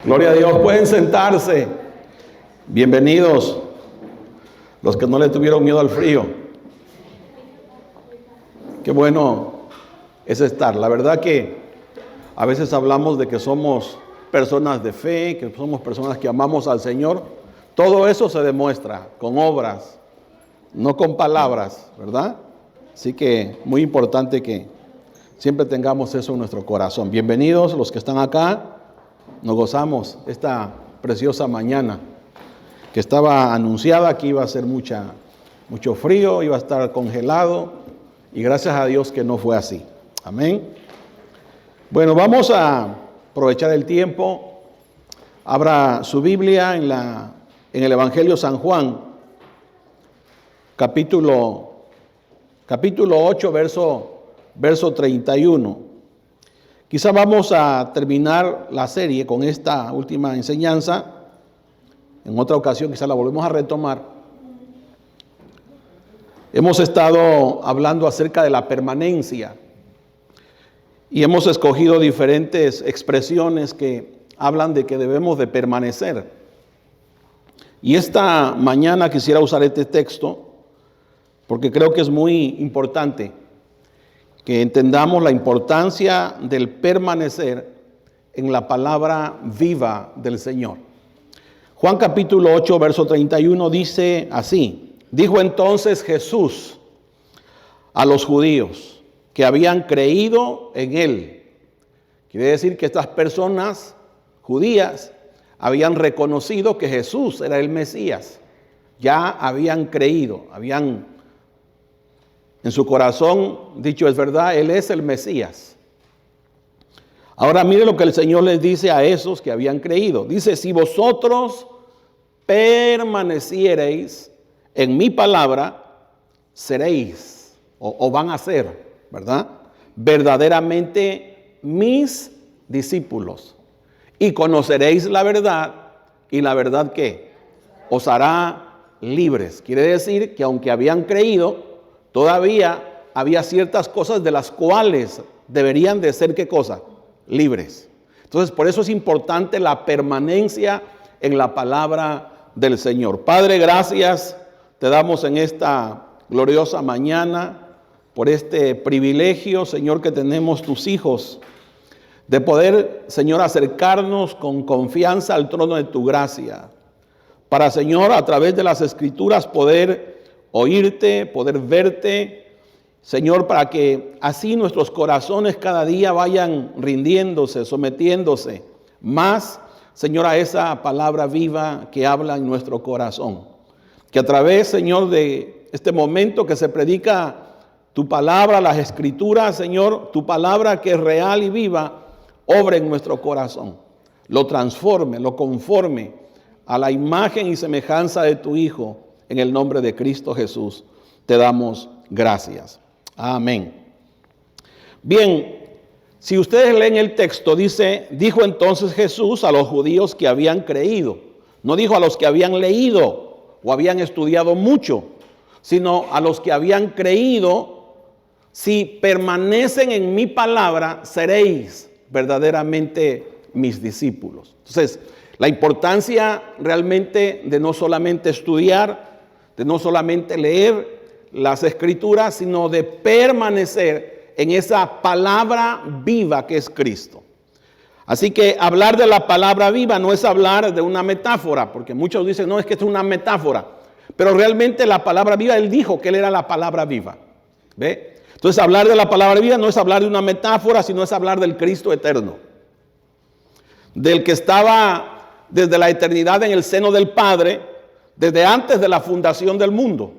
Gloria a Dios, pueden sentarse. Bienvenidos los que no le tuvieron miedo al frío. Qué bueno es estar. La verdad que a veces hablamos de que somos personas de fe, que somos personas que amamos al Señor. Todo eso se demuestra con obras, no con palabras, ¿verdad? Así que muy importante que siempre tengamos eso en nuestro corazón. Bienvenidos los que están acá. Nos gozamos esta preciosa mañana que estaba anunciada que iba a ser mucho frío, iba a estar congelado y gracias a Dios que no fue así. Amén. Bueno, vamos a aprovechar el tiempo. Abra su Biblia en el Evangelio San Juan, capítulo 8, verso 31. Quizá vamos a terminar la serie con esta última enseñanza. En otra ocasión quizá la volvemos a retomar. Hemos estado hablando acerca de la permanencia y hemos escogido diferentes expresiones que hablan de que debemos de permanecer. Y esta mañana quisiera usar este texto porque creo que es muy importante que entendamos la importancia del permanecer en la palabra viva del Señor. Juan capítulo 8, verso 31 dice así: dijo entonces Jesús a los judíos que habían creído en Él. Quiere decir que estas personas judías habían reconocido que Jesús era el Mesías. Ya habían creído, en su corazón dicho es verdad, Él es el Mesías. Ahora mire lo que el Señor les dice a esos que habían creído. Dice: si vosotros permaneciereis en mi palabra, seréis o van a ser, ¿verdad? Verdaderamente mis discípulos. Y conoceréis la verdad, y la verdad ¿qué? Os hará libres. Quiere decir que aunque habían creído, todavía había ciertas cosas de las cuales deberían de ser, ¿qué cosa? Libres. Entonces, por eso es importante la permanencia en la palabra del Señor. Padre, gracias te damos en esta gloriosa mañana por este privilegio, Señor, que tenemos tus hijos, de poder, Señor, acercarnos con confianza al trono de tu gracia, para, Señor, a través de las Escrituras poder oírte, poder verte, Señor, para que así nuestros corazones cada día vayan rindiéndose, sometiéndose más, Señor, a esa palabra viva que habla en nuestro corazón. Que a través, Señor, de este momento que se predica tu palabra, las Escrituras, Señor, tu palabra que es real y viva, obre en nuestro corazón, lo transforme, lo conforme a la imagen y semejanza de tu Hijo. En el nombre de Cristo Jesús te damos gracias. Amén. Bien, si ustedes leen el texto, dijo entonces Jesús a los judíos que habían creído. No dijo a los que habían leído o habían estudiado mucho, sino a los que habían creído: si permanecen en mi palabra, seréis verdaderamente mis discípulos. Entonces, la importancia realmente de no solamente estudiar, de no solamente leer las Escrituras, sino de permanecer en esa palabra viva que es Cristo. Así que hablar de la palabra viva no es hablar de una metáfora, porque muchos dicen, no, es que es una metáfora. Pero realmente la palabra viva, Él dijo que Él era la palabra viva. ¿Ve? Entonces hablar de la palabra viva no es hablar de una metáfora, sino es hablar del Cristo eterno. Del que estaba desde la eternidad en el seno del Padre, desde antes de la fundación del mundo.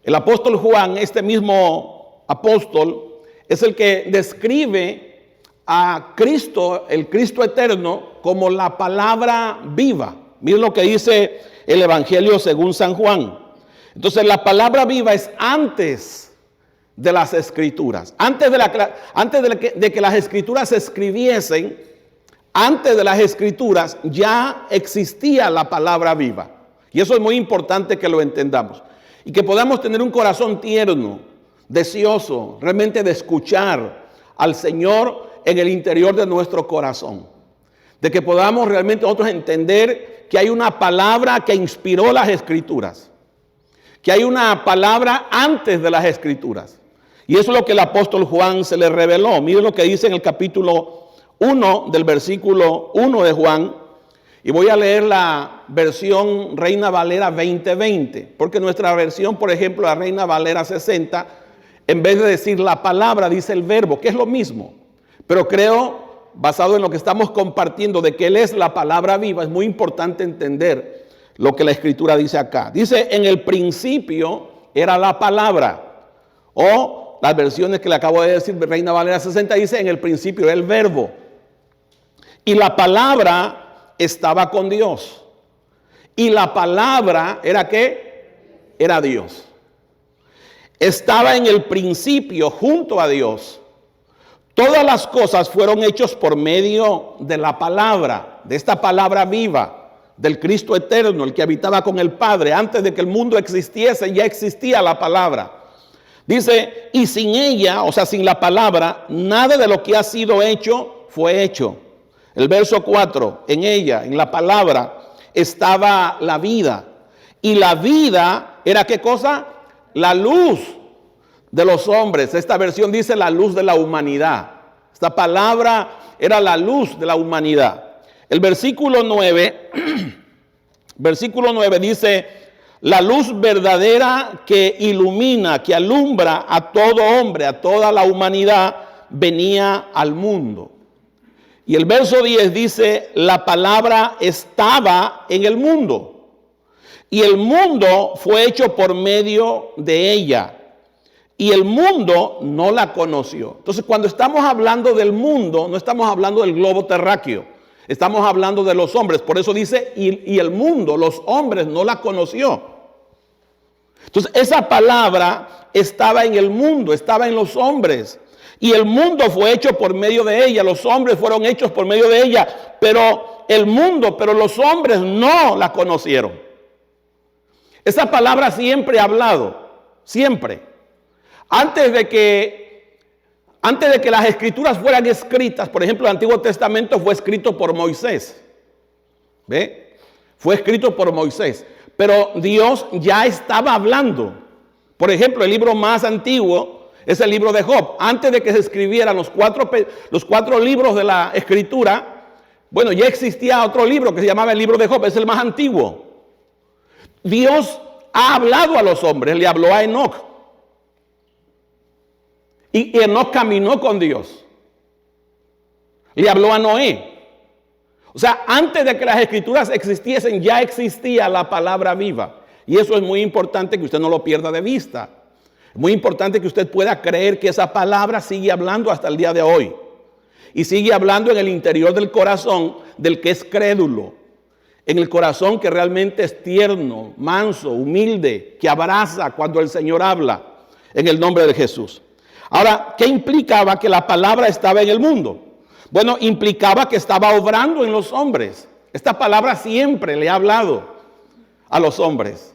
El apóstol Juan, este mismo apóstol, es el que describe a Cristo, el Cristo eterno, como la palabra viva. Miren lo que dice el Evangelio según San Juan. Entonces la palabra viva es antes de las Escrituras. Antes de que las Escrituras se escribiesen, antes de las Escrituras ya existía la palabra viva. Y eso es muy importante que lo entendamos. Y que podamos tener un corazón tierno, deseoso, realmente de escuchar al Señor en el interior de nuestro corazón. de que podamos realmente nosotros entender que hay una palabra que inspiró las Escrituras, que hay una palabra antes de las Escrituras. Y eso es lo que el apóstol Juan se le reveló. Miren lo que dice en el capítulo 1 del versículo 1 de Juan. Y voy a leer la versión Reina Valera 2020, porque nuestra versión, por ejemplo, la Reina Valera 60, en vez de decir la palabra, dice el verbo, que es lo mismo. Pero creo, basado en lo que estamos compartiendo, de que Él es la palabra viva, es muy importante entender lo que la Escritura dice acá. Dice, en el principio era la palabra, o las versiones que le acabo de decir, Reina Valera 60, dice, en el principio era el verbo. Y la palabra estaba con Dios. Y la palabra era ¿qué? Era Dios. Estaba en el principio junto a Dios. Todas las cosas fueron hechas por medio de la palabra, de esta palabra viva, del Cristo eterno, el que habitaba con el Padre. Antes de que el mundo existiese, ya existía la palabra. Dice, y sin ella, o sea, sin la palabra, nada de lo que ha sido hecho fue hecho. El verso 4, en ella, en la palabra, estaba la vida. Y la vida era ¿qué cosa? La luz de los hombres. Esta versión dice la luz de la humanidad. Esta palabra era la luz de la humanidad. El versículo 9, versículo 9 dice, la luz verdadera que ilumina, que alumbra a todo hombre, a toda la humanidad, venía al mundo. Y el verso 10 dice, la palabra estaba en el mundo. Y el mundo fue hecho por medio de ella. Y el mundo no la conoció. Entonces, cuando estamos hablando del mundo, no estamos hablando del globo terráqueo. Estamos hablando de los hombres. Por eso dice, y el mundo, los hombres, no la conoció. Entonces, esa palabra estaba en el mundo, estaba en los hombres. Y el mundo fue hecho por medio de ella, los hombres fueron hechos por medio de ella, pero los hombres no la conocieron. Esa palabra siempre ha hablado, siempre. Antes de que las Escrituras fueran escritas, por ejemplo, el Antiguo Testamento fue escrito por Moisés. ¿Ve? Fue escrito por Moisés, pero Dios ya estaba hablando. Por ejemplo, el libro más antiguo es el libro de Job. Antes de que se escribieran los cuatro libros de la Escritura, bueno, ya existía otro libro que se llamaba el libro de Job, es el más antiguo. Dios ha hablado a los hombres, le habló a Enoc. Y Enoc caminó con Dios. Le habló a Noé. O sea, antes de que las Escrituras existiesen, ya existía la palabra viva. Y eso es muy importante que usted no lo pierda de vista. Es muy importante que usted pueda creer que esa palabra sigue hablando hasta el día de hoy. Y sigue hablando en el interior del corazón del que es crédulo. En el corazón que realmente es tierno, manso, humilde, que abraza cuando el Señor habla en el nombre de Jesús. Ahora, ¿qué implicaba que la palabra estaba en el mundo? Bueno, implicaba que estaba obrando en los hombres. Esta palabra siempre le ha hablado a los hombres.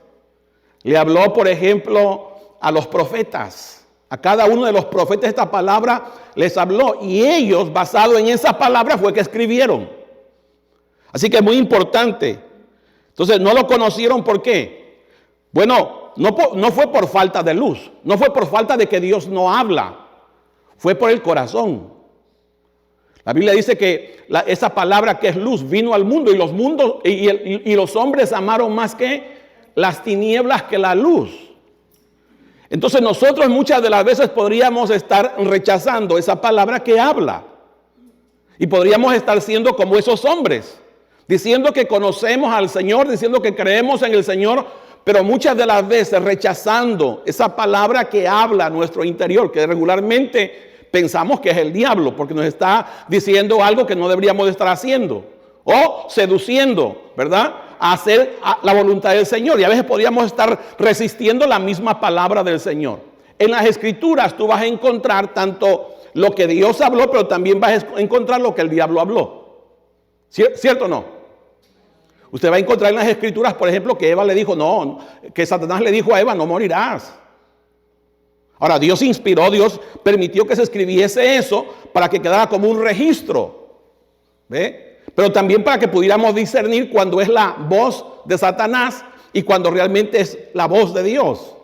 Le habló, por ejemplo, a los profetas. A cada uno de los profetas esta palabra les habló. Y ellos, basado en esa palabra, fue que escribieron. Así que es muy importante. Entonces, no lo conocieron, ¿por qué? Bueno, no fue por falta de luz. No fue por falta de que Dios no habla. Fue por el corazón. La Biblia dice que esa palabra que es luz vino al mundo y los hombres amaron más que las tinieblas que la luz. Entonces nosotros muchas de las veces podríamos estar rechazando esa palabra que habla. Y podríamos estar siendo como esos hombres, diciendo que conocemos al Señor, diciendo que creemos en el Señor, pero muchas de las veces rechazando esa palabra que habla a nuestro interior, que regularmente pensamos que es el diablo, porque nos está diciendo algo que no deberíamos de estar haciendo, o seduciendo, ¿verdad?, a hacer la voluntad del Señor. Y a veces podríamos estar resistiendo la misma palabra del Señor. En las Escrituras tú vas a encontrar tanto lo que Dios habló, pero también vas a encontrar lo que el diablo habló. ¿Cierto o no? Usted va a encontrar en las Escrituras, por ejemplo, que Eva le dijo, no, que Satanás le dijo a Eva, no morirás. Ahora, Dios inspiró, Dios permitió que se escribiese eso para que quedara como un registro. ¿Ve? Pero también para que pudiéramos discernir cuando es la voz de Satanás y cuando realmente es la voz de Dios.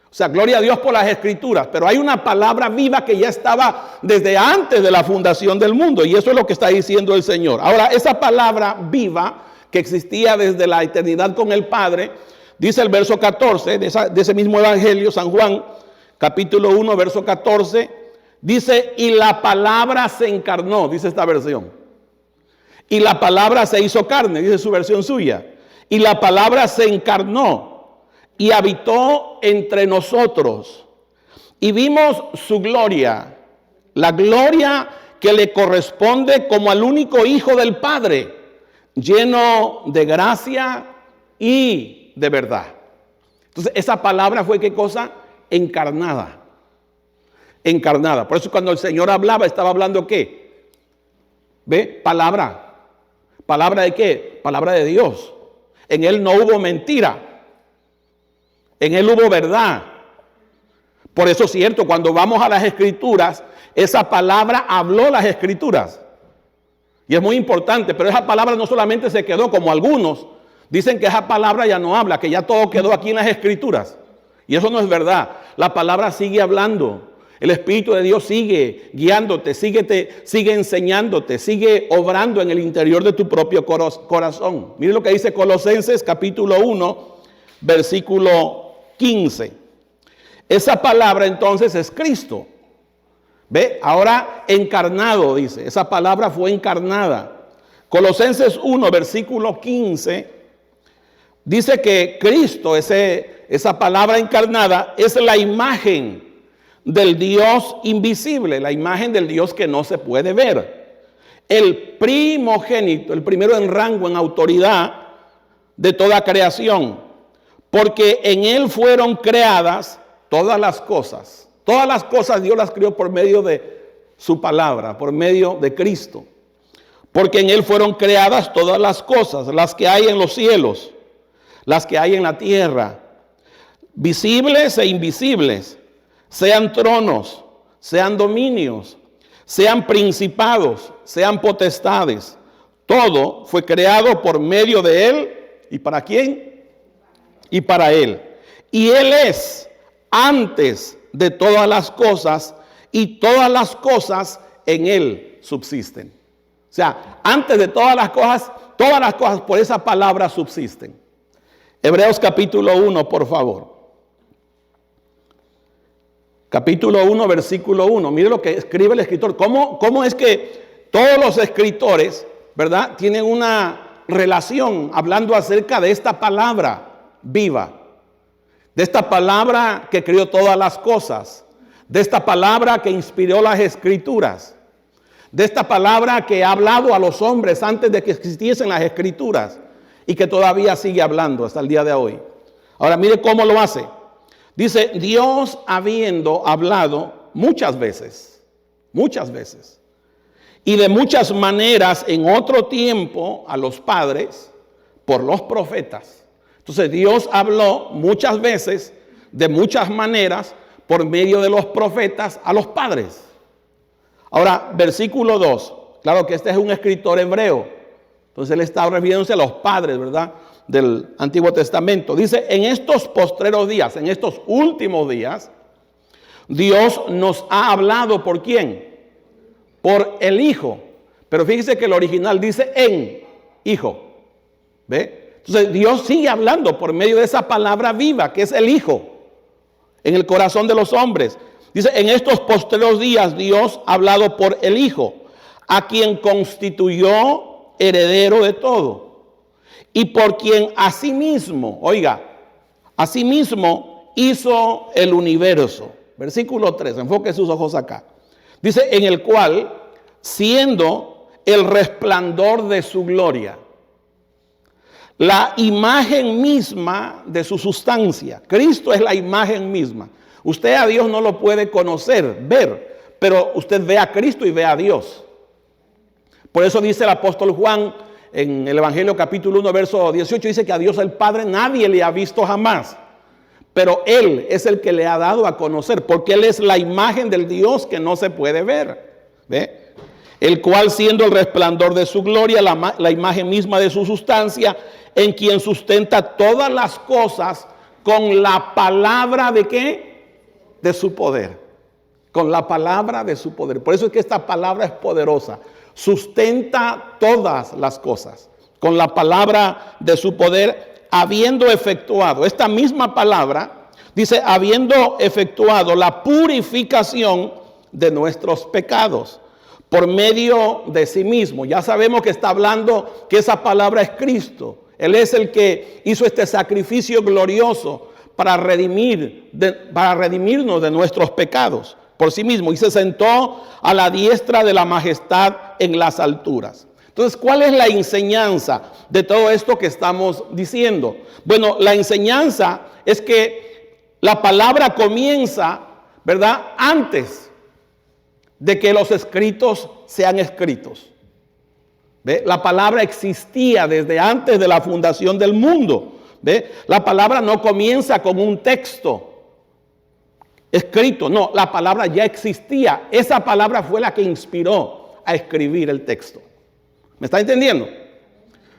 O sea, gloria a Dios por las Escrituras. Pero hay una palabra viva que ya estaba desde antes de la fundación del mundo. Y eso es lo que está diciendo el Señor. Ahora, esa palabra viva que existía desde la eternidad con el Padre, dice el verso 14 de ese mismo evangelio, San Juan, capítulo 1, verso 14, dice, y la palabra se encarnó, dice esta versión. Y la palabra se hizo carne, dice su versión suya. Y la palabra se encarnó y habitó entre nosotros. Y vimos su gloria, la gloria que le corresponde como al único Hijo del Padre, lleno de gracia y de verdad. Entonces, esa palabra fue, ¿qué cosa? Encarnada. Encarnada. Por eso cuando el Señor hablaba, estaba hablando ¿qué? ¿Ve? Palabra. ¿Palabra de qué? Palabra de Dios. En Él no hubo mentira. En Él hubo verdad. Por eso es cierto, cuando vamos a las Escrituras, esa palabra habló las Escrituras. Y es muy importante, pero esa palabra no solamente se quedó como algunos dicen que esa palabra ya no habla, que ya todo quedó aquí en las Escrituras. Y eso no es verdad. La palabra sigue hablando. El Espíritu de Dios sigue guiándote, sigue enseñándote, sigue obrando en el interior de tu propio corazón. Mire lo que dice Colosenses capítulo 1, versículo 15. Esa palabra entonces es Cristo. ¿Ve? Ahora encarnado, dice. Esa palabra fue encarnada. Colosenses 1, versículo 15, dice que Cristo, esa palabra encarnada, es la imagen del Dios invisible, la imagen del Dios que no se puede ver. El primogénito, el primero en rango, en autoridad de toda creación. Porque en Él fueron creadas todas las cosas. Todas las cosas Dios las creó por medio de su palabra, por medio de Cristo. Porque en Él fueron creadas todas las cosas, las que hay en los cielos, las que hay en la tierra, visibles e invisibles, sean tronos, sean dominios, sean principados, sean potestades. Todo fue creado por medio de Él. ¿Y para quién? Y para Él. Y Él es antes de todas las cosas, y todas las cosas en Él subsisten. O sea, antes de todas las cosas por esa palabra subsisten. Hebreos capítulo 1, por favor. Capítulo 1, versículo 1. Mire lo que escribe el escritor. ¿Cómo es que todos los escritores, ¿verdad?, tienen una relación hablando acerca de esta palabra viva? De esta palabra que creó todas las cosas. De esta palabra que inspiró las escrituras. De esta palabra que ha hablado a los hombres antes de que existiesen las escrituras. Y que todavía sigue hablando hasta el día de hoy. Ahora mire cómo lo hace. Dice, Dios habiendo hablado muchas veces, y de muchas maneras en otro tiempo a los padres por los profetas. Entonces Dios habló muchas veces, de muchas maneras, por medio de los profetas a los padres. Ahora, versículo 2, claro que este es un escritor hebreo, entonces él está refiriéndose a los padres, ¿verdad?, del Antiguo Testamento. Dice, en estos postreros días, en estos últimos días, Dios nos ha hablado, ¿por quién? Por el Hijo. Pero fíjese que el original dice en Hijo. ¿Ve? Entonces Dios sigue hablando por medio de esa palabra viva que es el Hijo en el corazón de los hombres. Dice, en estos postreros días Dios ha hablado por el Hijo, a quien constituyó heredero de todo. Y por quien asimismo, oiga, asimismo hizo el universo. Versículo 3, enfoque sus ojos acá. Dice, en el cual, siendo el resplandor de su gloria, la imagen misma de su sustancia. Cristo es la imagen misma. Usted a Dios no lo puede conocer, ver, pero usted ve a Cristo y ve a Dios. Por eso dice el apóstol Juan, en el Evangelio capítulo 1, verso 18, dice que a Dios el Padre nadie le ha visto jamás. Pero Él es el que le ha dado a conocer, porque Él es la imagen del Dios que no se puede ver. ¿Ve? el cual siendo el resplandor de su gloria, la imagen misma de su sustancia, en quien sustenta todas las cosas con la palabra de ¿qué? De su poder. Con la palabra de su poder. Por eso es que esta palabra es poderosa. Sustenta todas las cosas con la palabra de su poder, habiendo efectuado, esta misma palabra dice, habiendo efectuado la purificación de nuestros pecados por medio de sí mismo. Ya sabemos que está hablando que esa palabra es Cristo. Él es el que hizo este sacrificio glorioso para redimirnos de nuestros pecados por sí mismo, y se sentó a la diestra de la majestad en las alturas. Entonces, ¿cuál es la enseñanza de todo esto que estamos diciendo? Bueno, la enseñanza es que la palabra comienza, ¿verdad?, antes de que los escritos sean escritos. ¿Ve? La palabra existía desde antes de la fundación del mundo. ¿Ve? La palabra no comienza con un texto escrito, no, la palabra ya existía. Esa palabra fue la que inspiró a escribir el texto. ¿Me está entendiendo?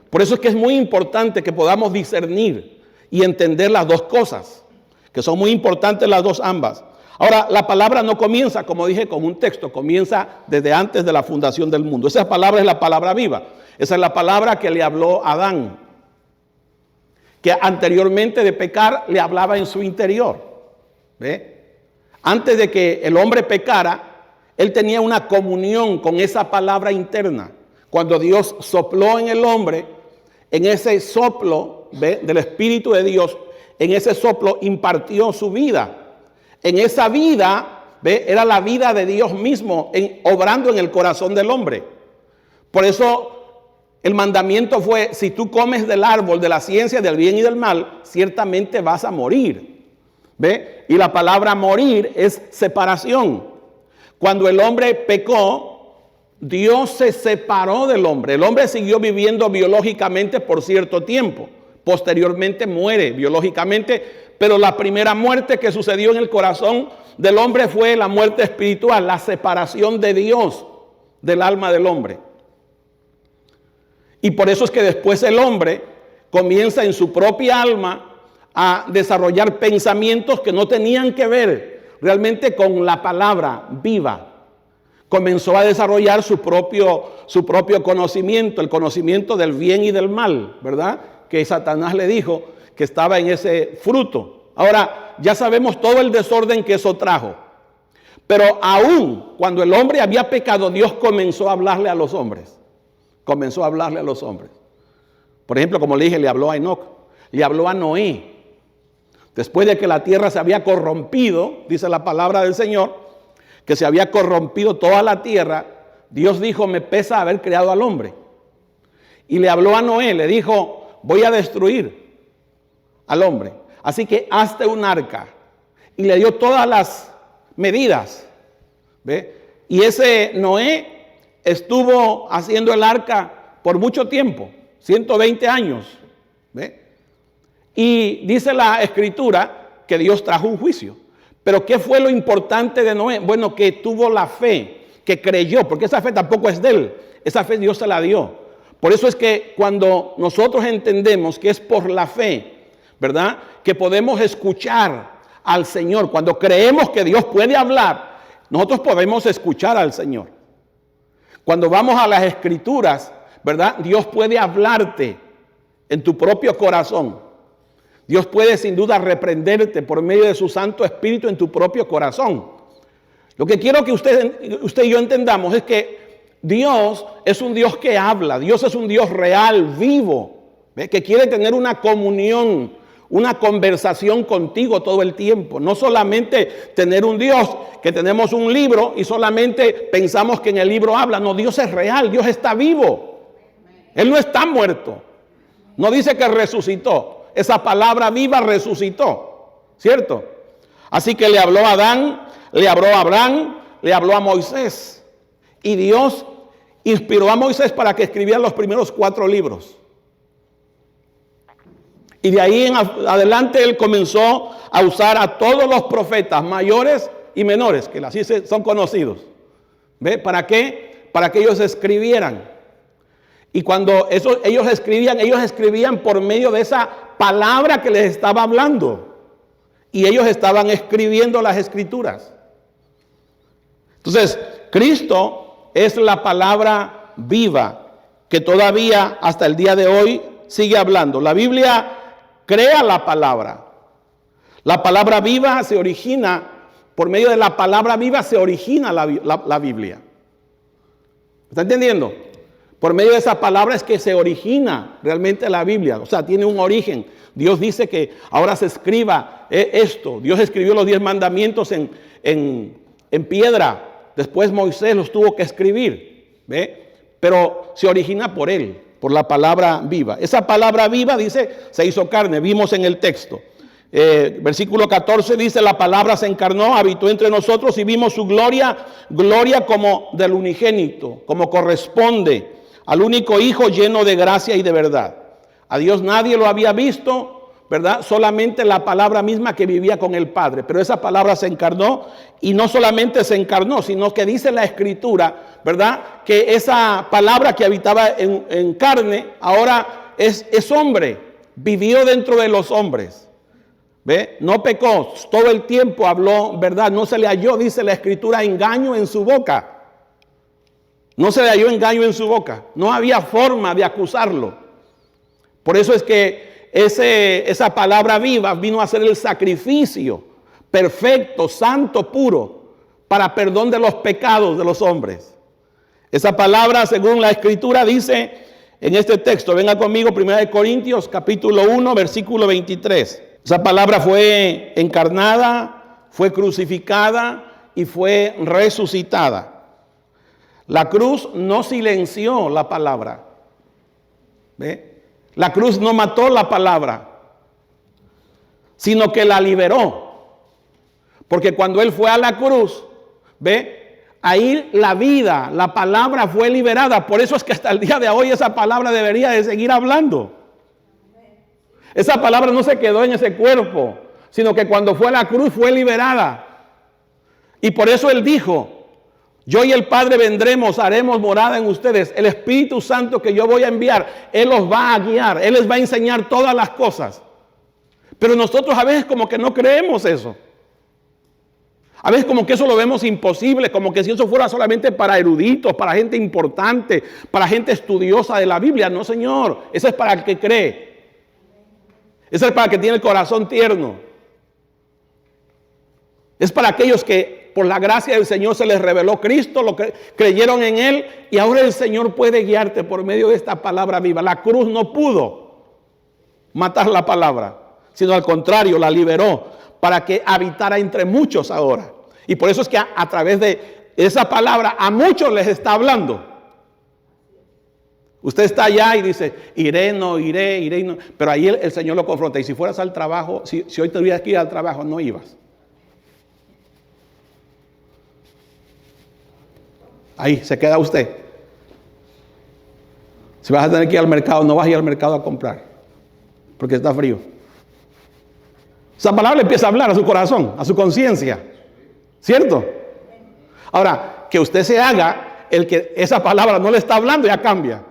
Por eso es que es muy importante que podamos discernir y entender las dos cosas, que son muy importantes las dos ambas. Ahora, la palabra no comienza, como dije, con un texto, comienza desde antes de la fundación del mundo. Esa palabra es la palabra viva. Esa es la palabra que le habló a Adán, que anteriormente de pecar le hablaba en su interior. ¿Ve? Antes de que el hombre pecara, él tenía una comunión con esa palabra interna. Cuando Dios sopló en el hombre, en ese soplo, ¿ve?, del Espíritu de Dios, en ese soplo impartió su vida. En esa vida, ¿ve?, era la vida de Dios mismo obrando en el corazón del hombre. Por eso el mandamiento fue, si tú comes del árbol de la ciencia del bien y del mal, ciertamente vas a morir. ¿Ve? Y la palabra morir es separación. Cuando el hombre pecó, Dios se separó del hombre. El hombre siguió viviendo biológicamente por cierto tiempo. Posteriormente muere biológicamente, pero la primera muerte que sucedió en el corazón del hombre fue la muerte espiritual, la separación de Dios del alma del hombre. Y por eso es que después el hombre comienza en su propia alma a desarrollar pensamientos que no tenían que ver realmente con la palabra viva. Comenzó a desarrollar su propio conocimiento, el conocimiento del bien y del mal, ¿verdad? Que Satanás le dijo que estaba en ese fruto. Ahora, ya sabemos todo el desorden que eso trajo. Pero aún cuando el hombre había pecado, Dios comenzó a hablarle a los hombres. Comenzó a hablarle a los hombres. Por ejemplo, como le dije, le habló a Enoc, le habló a Noé. Después de que la tierra se había corrompido, dice la palabra del Señor, que se había corrompido toda la tierra, Dios dijo, me pesa haber creado al hombre. Y le habló a Noé, le dijo, voy a destruir al hombre. Así que hazte un arca. Y le dio todas las medidas. ¿Ve? Y ese Noé estuvo haciendo el arca por mucho tiempo, 120 años. ¿Ve? Y dice la Escritura que Dios trajo un juicio. Pero ¿qué fue lo importante de Noé? Bueno, que tuvo la fe, que creyó, porque esa fe tampoco es de él. Esa fe Dios se la dio. Por eso es que cuando nosotros entendemos que es por la fe, ¿verdad?, que podemos escuchar al Señor. Cuando creemos que Dios puede hablar, nosotros podemos escuchar al Señor. Cuando vamos a las Escrituras, ¿verdad?, Dios puede hablarte en tu propio corazón. Dios puede sin duda reprenderte por medio de su Santo Espíritu en tu propio corazón. Lo que quiero que usted y yo entendamos es que Dios es un Dios que habla. Dios es un Dios real, vivo, ¿ve?, que quiere tener una comunión, una conversación contigo todo el tiempo. No solamente tener un Dios que tenemos un libro y solamente pensamos que en el libro habla. No, Dios es real, Dios está vivo. Él no está muerto. No dice que resucitó. Esa palabra viva resucitó, ¿cierto? Así que le habló a Adán, le habló a Abraham, le habló a Moisés. Y Dios inspiró a Moisés para que escribiera los primeros 4 libros. Y de ahí en adelante él comenzó a usar a todos los profetas mayores y menores, que así son conocidos. ¿Ve? ¿Para qué? para que ellos escribieran. Y cuando ellos escribían por medio de esa palabra que les estaba hablando. Y ellos estaban escribiendo las escrituras. Entonces, Cristo es la palabra viva que todavía hasta el día de hoy sigue hablando. La Biblia crea la palabra. La palabra viva se origina, por medio de la palabra viva se origina la Biblia. ¿Está entendiendo? Por medio de esa palabra es que se origina realmente la Biblia. O sea, tiene un origen. Dios dice que ahora se escriba esto. Dios escribió los 10 mandamientos en piedra. Después Moisés los tuvo que escribir. ¿Ve? Pero se origina por él, por la palabra viva. Esa palabra viva, dice, se hizo carne. Vimos en el texto. Versículo 14 dice, la palabra se encarnó, habitó entre nosotros y vimos su gloria, gloria como del unigénito, como corresponde al único Hijo lleno de gracia y de verdad. A Dios nadie lo había visto, ¿verdad? Solamente la palabra misma que vivía con el Padre. Pero esa palabra se encarnó y no solamente se encarnó, sino que dice la Escritura, ¿verdad? Que esa palabra que habitaba en carne ahora es hombre, vivió dentro de los hombres. ¿Ve? No pecó, todo el tiempo habló verdad, no se le halló, dice la Escritura, engaño en su boca. No se le halló engaño en su boca, no había forma de acusarlo. Por eso es que esa palabra viva vino a ser el sacrificio perfecto, santo, puro, para perdón de los pecados de los hombres. Esa palabra, según la Escritura, dice en este texto, venga conmigo, 1 Corintios capítulo 1, versículo 23. Esa palabra fue encarnada, fue crucificada y fue resucitada. La cruz no silenció la palabra. ¿Ve? La cruz no mató la palabra, sino que la liberó. Porque cuando él fue a la cruz, ¿ve? Ahí la vida, la palabra fue liberada. Por eso es que hasta el día de hoy esa palabra debería de seguir hablando. Esa palabra no se quedó en ese cuerpo, sino que cuando fue a la cruz fue liberada. Y por eso él dijo, yo y el Padre vendremos, haremos morada en ustedes. El Espíritu Santo que yo voy a enviar, Él los va a guiar, Él les va a enseñar todas las cosas. Pero nosotros a veces como que no creemos eso. A veces como que eso lo vemos imposible, como que si eso fuera solamente para eruditos, para gente importante, para gente estudiosa de la Biblia. No, Señor, eso es para el que cree. Eso es para el que tiene el corazón tierno. Es para aquellos que por la gracia del Señor se les reveló Cristo, lo que creyeron en Él, y ahora el Señor puede guiarte por medio de esta palabra viva. La cruz no pudo matar la palabra, sino al contrario, la liberó para que habitara entre muchos ahora. Y por eso es que a través de esa palabra a muchos les está hablando. Usted está allá y dice, iré, no. Pero ahí el Señor lo confronta. Y si fueras al trabajo, si hoy tuvieras que ir al trabajo, no ibas. Ahí se queda usted. Si vas a tener que ir al mercado, no vas a ir al mercado a comprar, porque está frío. Esa palabra empieza a hablar a su corazón, a su conciencia. ¿Cierto? Ahora, que usted se haga el que esa palabra no le está hablando, ya cambia.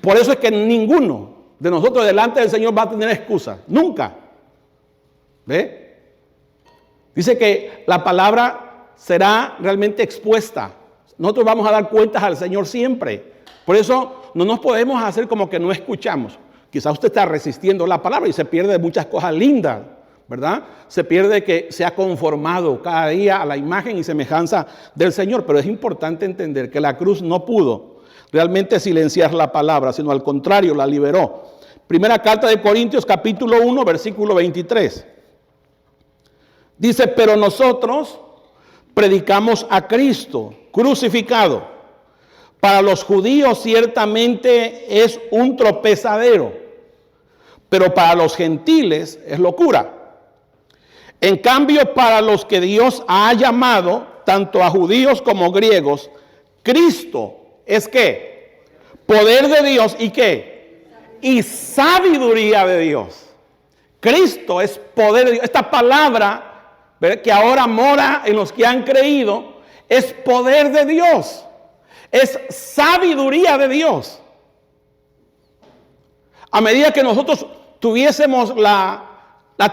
Por eso es que ninguno de nosotros delante del Señor va a tener excusa. Nunca. ¿Ve? Dice que la palabra será realmente expuesta. Nosotros vamos a dar cuentas al Señor siempre. Por eso no nos podemos hacer como que no escuchamos. Quizás usted está resistiendo la palabra y se pierde muchas cosas lindas, ¿verdad? Se pierde que se ha conformado cada día a la imagen y semejanza del Señor. Pero es importante entender que la cruz no pudo realmente silenciar la palabra, sino al contrario, la liberó. Primera carta de Corintios, capítulo 1, versículo 23. Dice, pero nosotros predicamos a Cristo crucificado. Para los judíos ciertamente es un tropezadero, pero para los gentiles es locura. En cambio, para los que Dios ha llamado, tanto a judíos como griegos, Cristo es ¿qué? Poder de Dios y ¿qué? Y sabiduría de Dios. Cristo es poder de Dios. Esta palabra, ¿verdad?, que ahora mora en los que han creído, es poder de Dios. Es sabiduría de Dios. A medida que nosotros tuviésemos la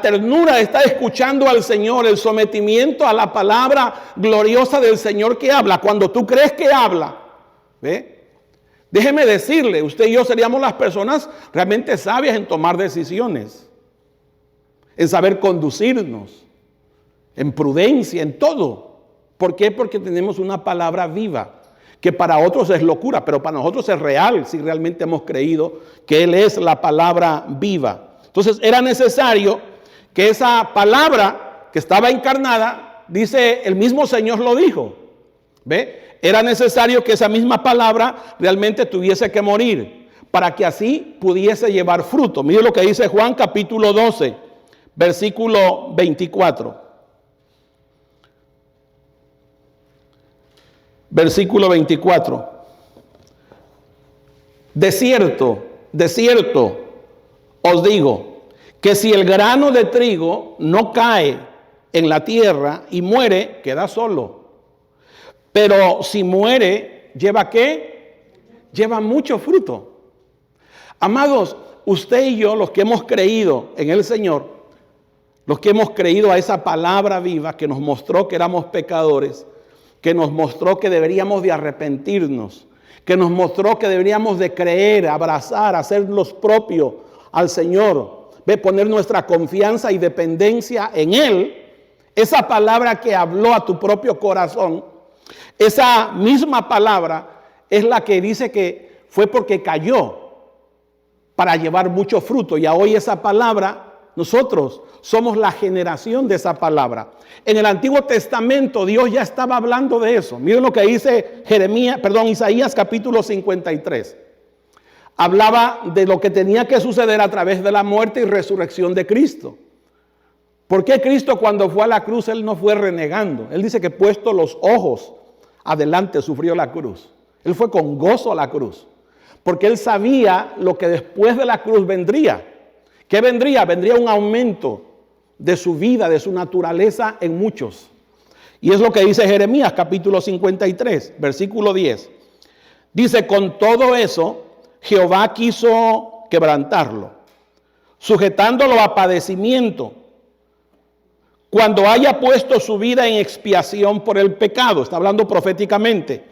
ternura de estar escuchando al Señor, el sometimiento a la palabra gloriosa del Señor que habla, cuando tú crees que habla, ¿ve? Déjeme decirle, usted y yo seríamos las personas realmente sabias en tomar decisiones, en saber conducirnos, en prudencia, en todo. ¿Por qué? Porque tenemos una palabra viva, que para otros es locura, pero para nosotros es real, si realmente hemos creído que Él es la palabra viva. Entonces era necesario que esa palabra que estaba encarnada, dice, el mismo Señor lo dijo, ¿ve? Era necesario que esa misma palabra realmente tuviese que morir, para que así pudiese llevar fruto. Mire lo que dice Juan capítulo 12, versículo 24. Versículo 24. De cierto os digo, que si el grano de trigo no cae en la tierra y muere, queda solo. Pero si muere, ¿lleva qué? Lleva mucho fruto. Amados, usted y yo, los que hemos creído en el Señor, los que hemos creído a esa palabra viva que nos mostró que éramos pecadores, que nos mostró que deberíamos de arrepentirnos, que nos mostró que deberíamos de creer, abrazar, hacernos propios al Señor, de poner nuestra confianza y dependencia en Él. Esa palabra que habló a tu propio corazón, esa misma palabra es la que dice que fue porque cayó para llevar mucho fruto. Y hoy esa palabra, nosotros somos la generación de esa palabra. En el Antiguo Testamento Dios ya estaba hablando de eso. Miren lo que dice Isaías capítulo 53. Hablaba de lo que tenía que suceder a través de la muerte y resurrección de Cristo. ¿Por qué Cristo cuando fue a la cruz Él no fue renegando? Él dice que puesto los ojos adelante sufrió la cruz. Él fue con gozo a la cruz. Porque Él sabía lo que después de la cruz vendría. ¿Qué vendría? Vendría un aumento de su vida, de su naturaleza en muchos. Y es lo que dice Jeremías capítulo 53, versículo 10. Dice, con todo eso, Jehová quiso quebrantarlo, sujetándolo a padecimiento, cuando haya puesto su vida en expiación por el pecado. Está hablando proféticamente.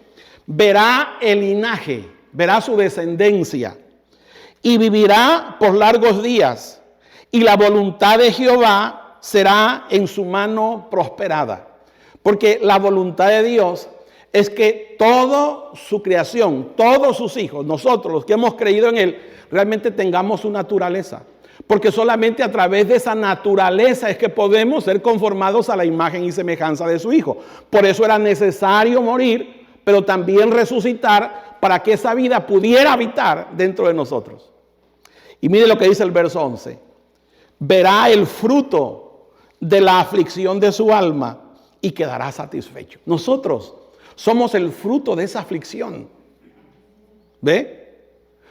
Verá el linaje, verá su descendencia, y vivirá por largos días, y la voluntad de Jehová será en su mano prosperada. Porque la voluntad de Dios es que toda su creación, todos sus hijos, nosotros los que hemos creído en Él, realmente tengamos su naturaleza. Porque solamente a través de esa naturaleza es que podemos ser conformados a la imagen y semejanza de su Hijo. Por eso era necesario morir, pero también resucitar para que esa vida pudiera habitar dentro de nosotros. Y mire lo que dice el verso 11. Verá el fruto de la aflicción de su alma y quedará satisfecho. Nosotros somos el fruto de esa aflicción. ¿Ve?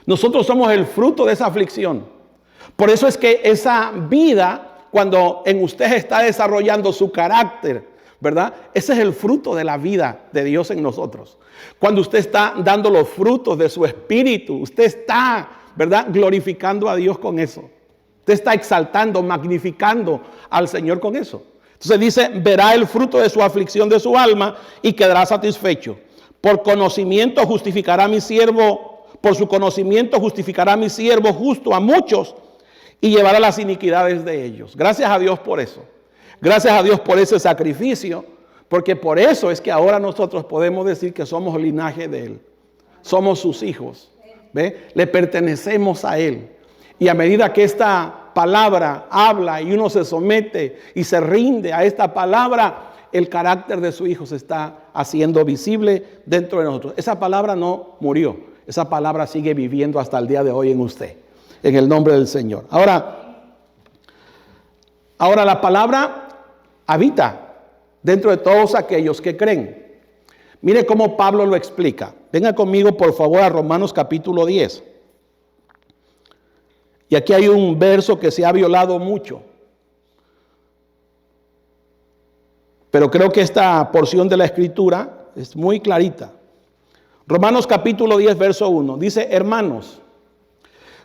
Nosotros somos el fruto de esa aflicción. Por eso es que esa vida, cuando en usted está desarrollando su carácter, ¿verdad? Ese es el fruto de la vida de Dios en nosotros. Cuando usted está dando los frutos de su espíritu, usted está, ¿verdad?, glorificando a Dios con eso. Usted está exaltando, magnificando al Señor con eso. Entonces dice, verá el fruto de su aflicción de su alma y quedará satisfecho. Por conocimiento justificará mi siervo, por su conocimiento justificará mi siervo justo a muchos y llevará las iniquidades de ellos. Gracias a Dios por eso. Gracias a Dios por ese sacrificio, porque por eso es que ahora nosotros podemos decir que somos linaje de Él. Somos sus hijos. ¿Ve? Le pertenecemos a Él. Y a medida que esta palabra habla y uno se somete y se rinde a esta palabra, el carácter de su Hijo se está haciendo visible dentro de nosotros. Esa palabra no murió. Esa palabra sigue viviendo hasta el día de hoy en usted. En el nombre del Señor. Ahora la palabra habita dentro de todos aquellos que creen. Mire cómo Pablo lo explica. Venga conmigo por favor a Romanos capítulo 10. Y aquí hay un verso que se ha violado mucho. Pero creo que esta porción de la Escritura es muy clarita. Romanos capítulo 10, verso 1. Dice, hermanos,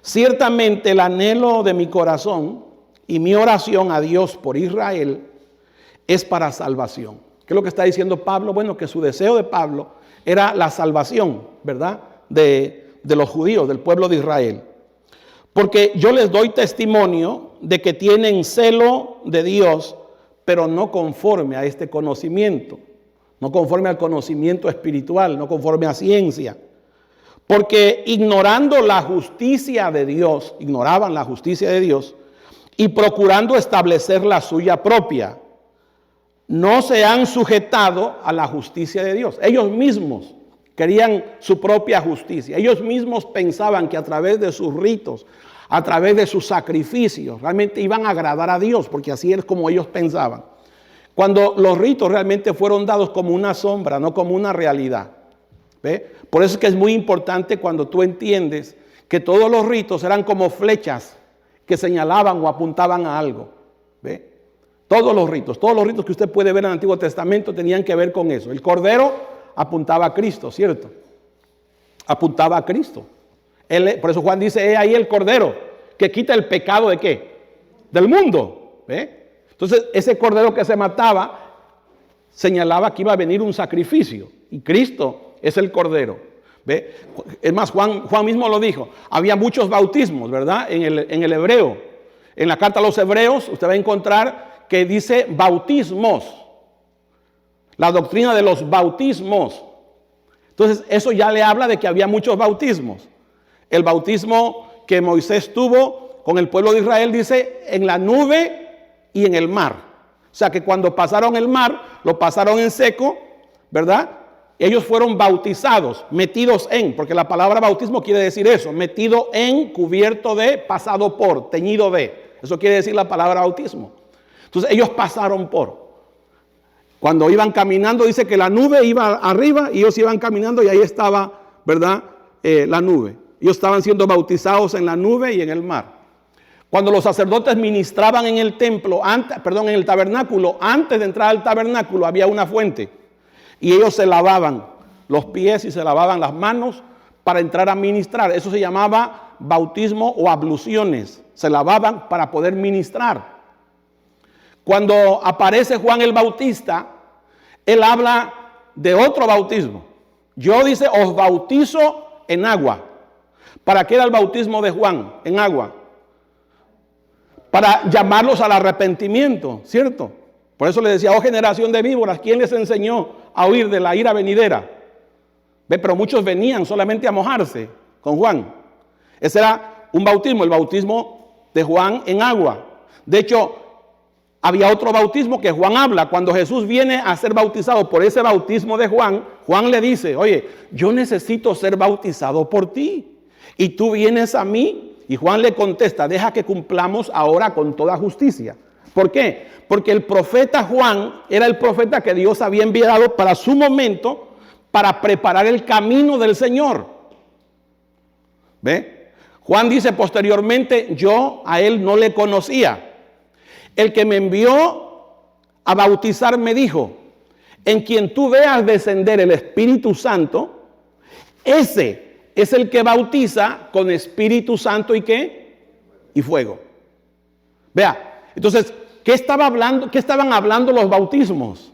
ciertamente el anhelo de mi corazón y mi oración a Dios por Israel es para salvación. ¿Qué es lo que está diciendo Pablo? Bueno, que su deseo de Pablo era la salvación, ¿verdad? De los judíos, del pueblo de Israel. Porque yo les doy testimonio de que tienen celo de Dios, pero no conforme a este conocimiento, no conforme al conocimiento espiritual, no conforme a ciencia. Porque ignorando la justicia de Dios, ignoraban la justicia de Dios y procurando establecer la suya propia, no se han sujetado a la justicia de Dios. Ellos mismos querían su propia justicia. Ellos mismos pensaban que a través de sus ritos, a través de sus sacrificios, realmente iban a agradar a Dios, porque así es como ellos pensaban. Cuando los ritos realmente fueron dados como una sombra, no como una realidad. ¿Ve? Por eso es que es muy importante cuando tú entiendes que todos los ritos eran como flechas que señalaban o apuntaban a algo. ¿Ve? Todos los ritos que usted puede ver en el Antiguo Testamento tenían que ver con eso. El cordero apuntaba a Cristo, ¿cierto? Apuntaba a Cristo. Por eso Juan dice, he ahí el cordero que quita el pecado ¿de qué? Del mundo. ¿Ve? Entonces ese cordero que se mataba señalaba que iba a venir un sacrificio. Y Cristo es el cordero. ¿Ve? Es más, Juan mismo lo dijo. Había muchos bautismos, ¿verdad? En el hebreo. En la carta a los hebreos usted va a encontrar que dice bautismos. La doctrina de los bautismos. Entonces eso ya le habla de que había muchos bautismos. El bautismo que Moisés tuvo con el pueblo de Israel dice en la nube y en el mar. O sea que cuando pasaron el mar, lo pasaron en seco, ¿verdad? Ellos fueron bautizados, metidos en, porque la palabra bautismo quiere decir eso, metido en, cubierto de, pasado por, teñido de. Eso quiere decir la palabra bautismo. Entonces ellos pasaron por. Cuando iban caminando, dice que la nube iba arriba y ellos iban caminando y ahí estaba, ¿verdad? La nube. Ellos estaban siendo bautizados en la nube y en el mar. Cuando los sacerdotes ministraban en el templo, en el tabernáculo, antes de entrar al tabernáculo había una fuente. Y ellos se lavaban los pies y se lavaban las manos para entrar a ministrar. Eso se llamaba bautismo o abluciones. Se lavaban para poder ministrar. Cuando aparece Juan el Bautista, él habla de otro bautismo. Yo, dice, os bautizo en agua. ¿Para qué era el bautismo de Juan en agua? Para llamarlos al arrepentimiento, ¿cierto? Por eso le decía, oh generación de víboras, ¿quién les enseñó a huir de la ira venidera? ¿Ve? Pero muchos venían solamente a mojarse con Juan. Ese era un bautismo, el bautismo de Juan en agua. De hecho, había otro bautismo que Juan habla. Cuando Jesús viene a ser bautizado por ese bautismo de Juan, Juan le dice, oye, yo necesito ser bautizado por ti. Y tú vienes a mí. Y Juan le contesta, deja que cumplamos ahora con toda justicia. ¿Por qué? Porque el profeta Juan era el profeta que Dios había enviado para su momento, para preparar el camino del Señor. ¿Ve? Juan dice posteriormente, yo a él no le conocía. El que me envió a bautizar me dijo, en quien tú veas descender el Espíritu Santo, ese es el que bautiza con Espíritu Santo y ¿qué? Y fuego. Vea, entonces, ¿qué estaban hablando los bautismos?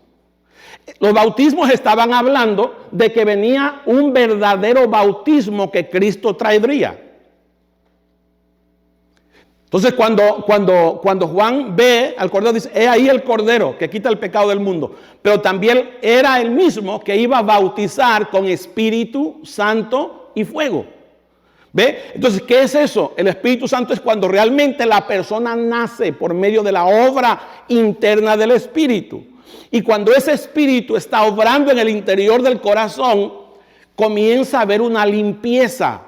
Los bautismos estaban hablando de que venía un verdadero bautismo que Cristo traería. Entonces cuando Juan ve al cordero, dice, he ahí el cordero que quita el pecado del mundo. Pero también era el mismo que iba a bautizar con Espíritu Santo y fuego. ¿Ve? Entonces, ¿qué es eso? El Espíritu Santo es cuando realmente la persona nace por medio de la obra interna del Espíritu. Y cuando ese Espíritu está obrando en el interior del corazón, comienza a haber una limpieza.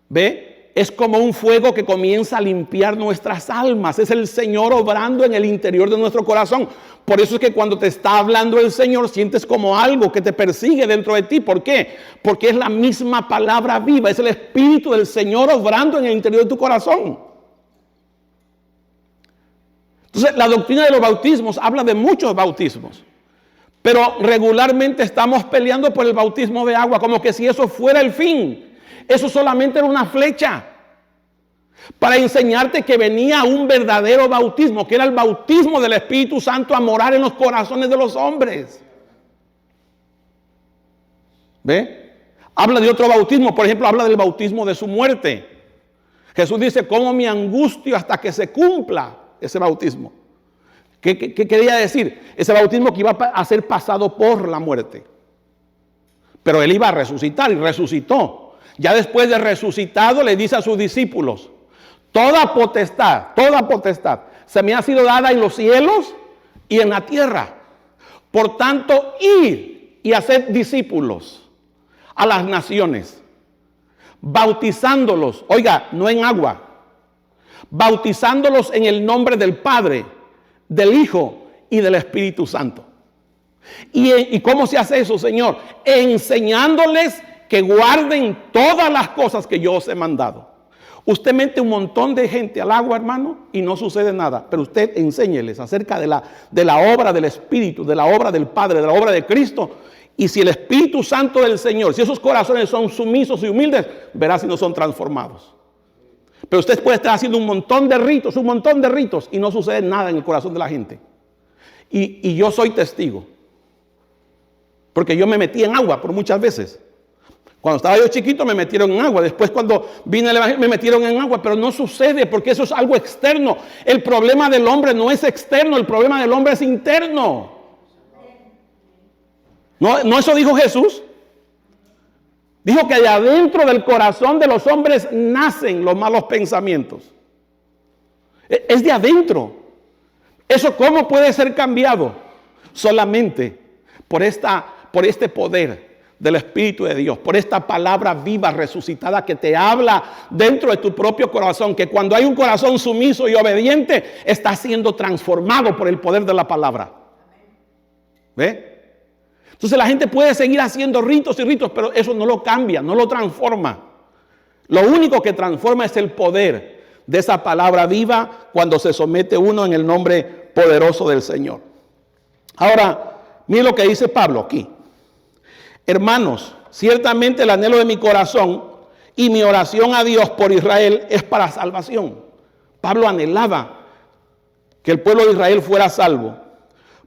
¿Ve? Es como un fuego que comienza a limpiar nuestras almas. Es el Señor obrando en el interior de nuestro corazón. Por eso es que cuando te está hablando el Señor, sientes como algo que te persigue dentro de ti. ¿Por qué? Porque es la misma palabra viva. Es el Espíritu del Señor obrando en el interior de tu corazón. Entonces, la doctrina de los bautismos habla de muchos bautismos. Pero regularmente estamos peleando por el bautismo de agua, como que si eso fuera el fin. Eso solamente era una flecha para enseñarte que venía un verdadero bautismo, que era el bautismo del Espíritu Santo a morar en los corazones de los hombres. ¿Ve? Habla de otro bautismo, por ejemplo, habla del bautismo de su muerte. Jesús dice, ¿cómo me angustio hasta que se cumpla ese bautismo? ¿Qué quería decir? Ese bautismo que iba a ser pasado por la muerte. Pero él iba a resucitar y resucitó. Ya después de resucitado le dice a sus discípulos, toda potestad se me ha sido dada en los cielos y en la tierra. Por tanto, ir y hacer discípulos a las naciones, bautizándolos, oiga, no en agua, bautizándolos en el nombre del Padre, del Hijo y del Espíritu Santo. ¿Y cómo se hace eso, Señor? Enseñándoles que guarden todas las cosas que yo os he mandado. Usted mete un montón de gente al agua, hermano, y no sucede nada. Pero usted enséñeles acerca de la obra del Espíritu, de la obra del Padre, de la obra de Cristo. Y si el Espíritu Santo del Señor, si esos corazones son sumisos y humildes, verá si no son transformados. Pero usted puede estar haciendo un montón de ritos, y no sucede nada en el corazón de la gente. Y yo soy testigo. Porque yo me metí en agua por muchas veces. Cuando estaba yo chiquito me metieron en agua. Después cuando vine al Evangelio me metieron en agua. Pero no sucede porque eso es algo externo. El problema del hombre no es externo. El problema del hombre es interno. ¿No eso dijo Jesús? Dijo que de adentro del corazón de los hombres nacen los malos pensamientos. Es de adentro. ¿Eso cómo puede ser cambiado? Solamente por este poder del Espíritu de Dios, por esta palabra viva, resucitada, que te habla dentro de tu propio corazón, que cuando hay un corazón sumiso y obediente, está siendo transformado por el poder de la palabra. ¿Ve? Entonces la gente puede seguir haciendo ritos y ritos, pero eso no lo cambia, no lo transforma. Lo único que transforma es el poder de esa palabra viva cuando se somete uno en el nombre poderoso del Señor. Ahora, miren lo que dice Pablo aquí. Hermanos, ciertamente el anhelo de mi corazón y mi oración a Dios por Israel es para salvación. Pablo anhelaba que el pueblo de Israel fuera salvo.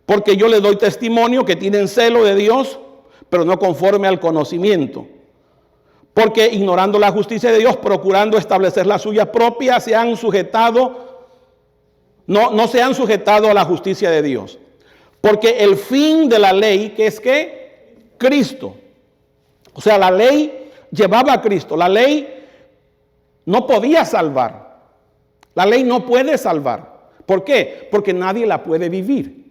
Porque yo les doy testimonio que tienen celo de Dios, pero no conforme al conocimiento. Porque ignorando la justicia de Dios, procurando establecer la suya propia, no se han sujetado a la justicia de Dios. Porque el fin de la ley, que es ¿qué? Cristo. O sea, la ley llevaba a Cristo. La ley no podía salvar. La ley no puede salvar. ¿Por qué? Porque nadie la puede vivir.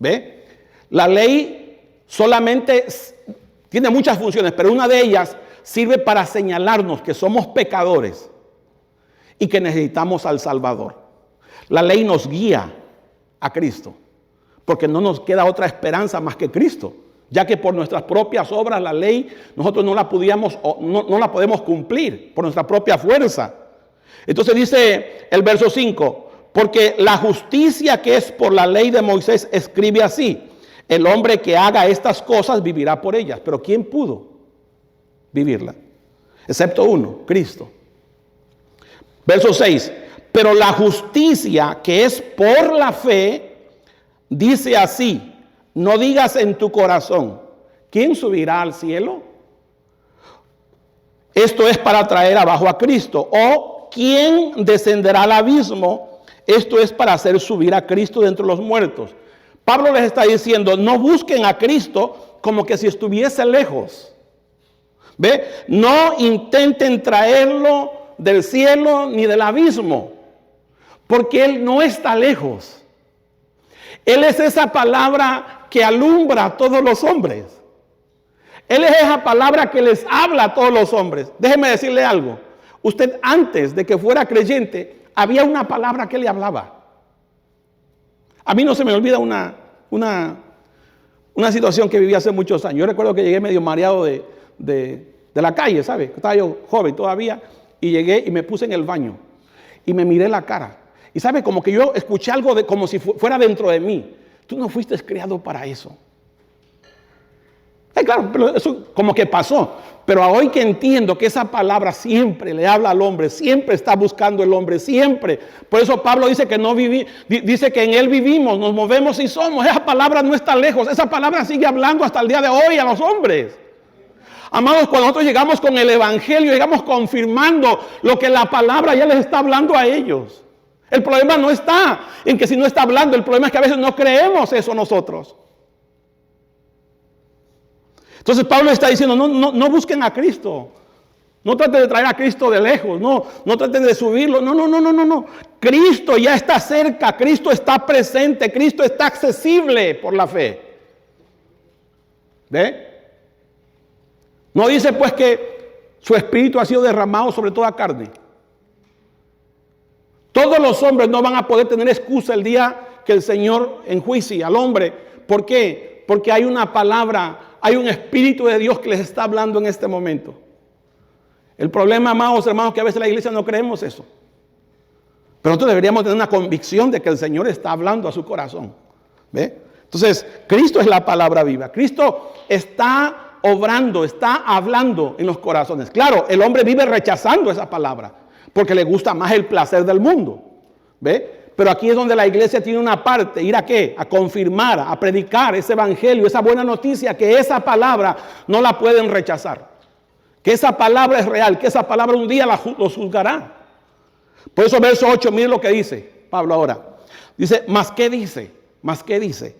¿Ve? La ley solamente tiene muchas funciones, pero una de ellas sirve para señalarnos que somos pecadores y que necesitamos al Salvador. La ley nos guía a Cristo, porque no nos queda otra esperanza más que Cristo, ya que por nuestras propias obras la ley nosotros no la podemos cumplir por nuestra propia fuerza. Entonces dice el verso 5, porque la justicia que es por la ley de Moisés escribe así: el hombre que haga estas cosas vivirá por ellas. Pero ¿quién pudo vivirla? Excepto uno, Cristo. Verso 6, pero la justicia que es por la fe dice así: no digas en tu corazón, ¿quién subirá al cielo? Esto es para traer abajo a Cristo. O ¿quién descenderá al abismo? Esto es para hacer subir a Cristo de entre los muertos. Pablo les está diciendo, no busquen a Cristo como que si estuviese lejos. ¿Ve? No intenten traerlo del cielo ni del abismo, porque Él no está lejos. Él es esa palabra que alumbra a todos los hombres. Él es esa palabra que les habla a todos los hombres. Déjeme decirle algo. Usted, antes de que fuera creyente, había una palabra que le hablaba. A mí no se me olvida una situación que viví hace muchos años. Yo recuerdo que llegué medio mareado de la calle, ¿sabe? Estaba yo joven todavía y llegué y me puse en el baño y me miré la cara. Y ¿sabe? Como que yo escuché algo como si fuera dentro de mí. Tú no fuiste creado para eso. Claro, pero eso como que pasó. Pero hoy que entiendo que esa palabra siempre le habla al hombre, siempre está buscando el hombre, siempre. Por eso Pablo dice que dice que en él vivimos, nos movemos y somos. Esa palabra no está lejos, esa palabra sigue hablando hasta el día de hoy a los hombres. Amados, cuando nosotros llegamos con el evangelio, llegamos confirmando lo que la palabra ya les está hablando a ellos. El problema no está en que si no está hablando, el problema es que a veces no creemos eso nosotros. Entonces Pablo está diciendo, no busquen a Cristo. No traten de traer a Cristo de lejos. No traten de subirlo. No. Cristo ya está cerca. Cristo está presente. Cristo está accesible por la fe. ¿Ve? No dice pues que su espíritu ha sido derramado sobre toda carne. Todos los hombres no van a poder tener excusa el día que el Señor enjuicie al hombre. ¿Por qué? Porque hay una palabra, hay un espíritu de Dios que les está hablando en este momento. El problema, amados hermanos, que a veces la iglesia no creemos eso. Pero nosotros deberíamos tener una convicción de que el Señor está hablando a su corazón. ¿Ve? Entonces, Cristo es la palabra viva. Cristo está obrando, está hablando en los corazones. Claro, el hombre vive rechazando esa palabra porque le gusta más el placer del mundo. ¿Ve? Pero aquí es donde la iglesia tiene una parte, ¿ir a qué? A confirmar, a predicar ese evangelio, esa buena noticia, que esa palabra no la pueden rechazar. Que esa palabra es real, que esa palabra un día los juzgará. Por eso verso 8, miren lo que dice Pablo ahora. Dice, ¿más qué dice? ¿Más qué dice?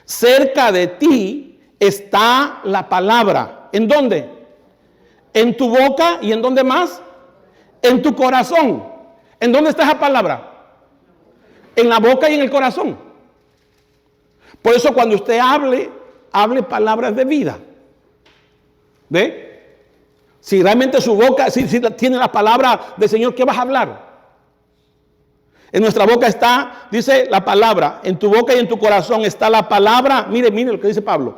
Cerca de ti está la palabra. ¿En dónde? En tu boca y ¿en dónde más? En tu corazón. ¿En dónde está esa palabra? En la boca y en el corazón. Por eso cuando usted hable palabras de vida. ¿Ve? Si realmente su boca, si tiene la palabra del Señor, ¿qué vas a hablar? En nuestra boca está, dice la palabra, en tu boca y en tu corazón está la palabra, mire lo que dice Pablo,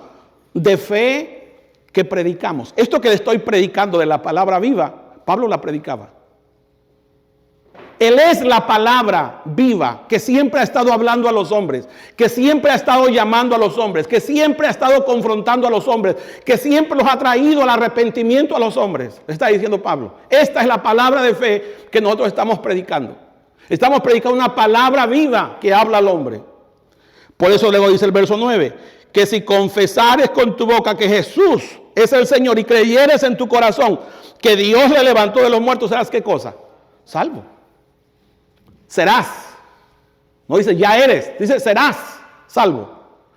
de fe que predicamos. Esto que le estoy predicando de la palabra viva, Pablo la predicaba. Él es la palabra viva que siempre ha estado hablando a los hombres, que siempre ha estado llamando a los hombres, que siempre ha estado confrontando a los hombres, que siempre los ha traído al arrepentimiento a los hombres. Está diciendo Pablo. Esta es la palabra de fe que nosotros estamos predicando. Estamos predicando una palabra viva que habla al hombre. Por eso luego dice el verso 9, que si confesares con tu boca que Jesús es el Señor y creyeres en tu corazón que Dios le levantó de los muertos, ¿serás qué cosa? Salvo. Serás. No dice ya eres, dice serás salvo.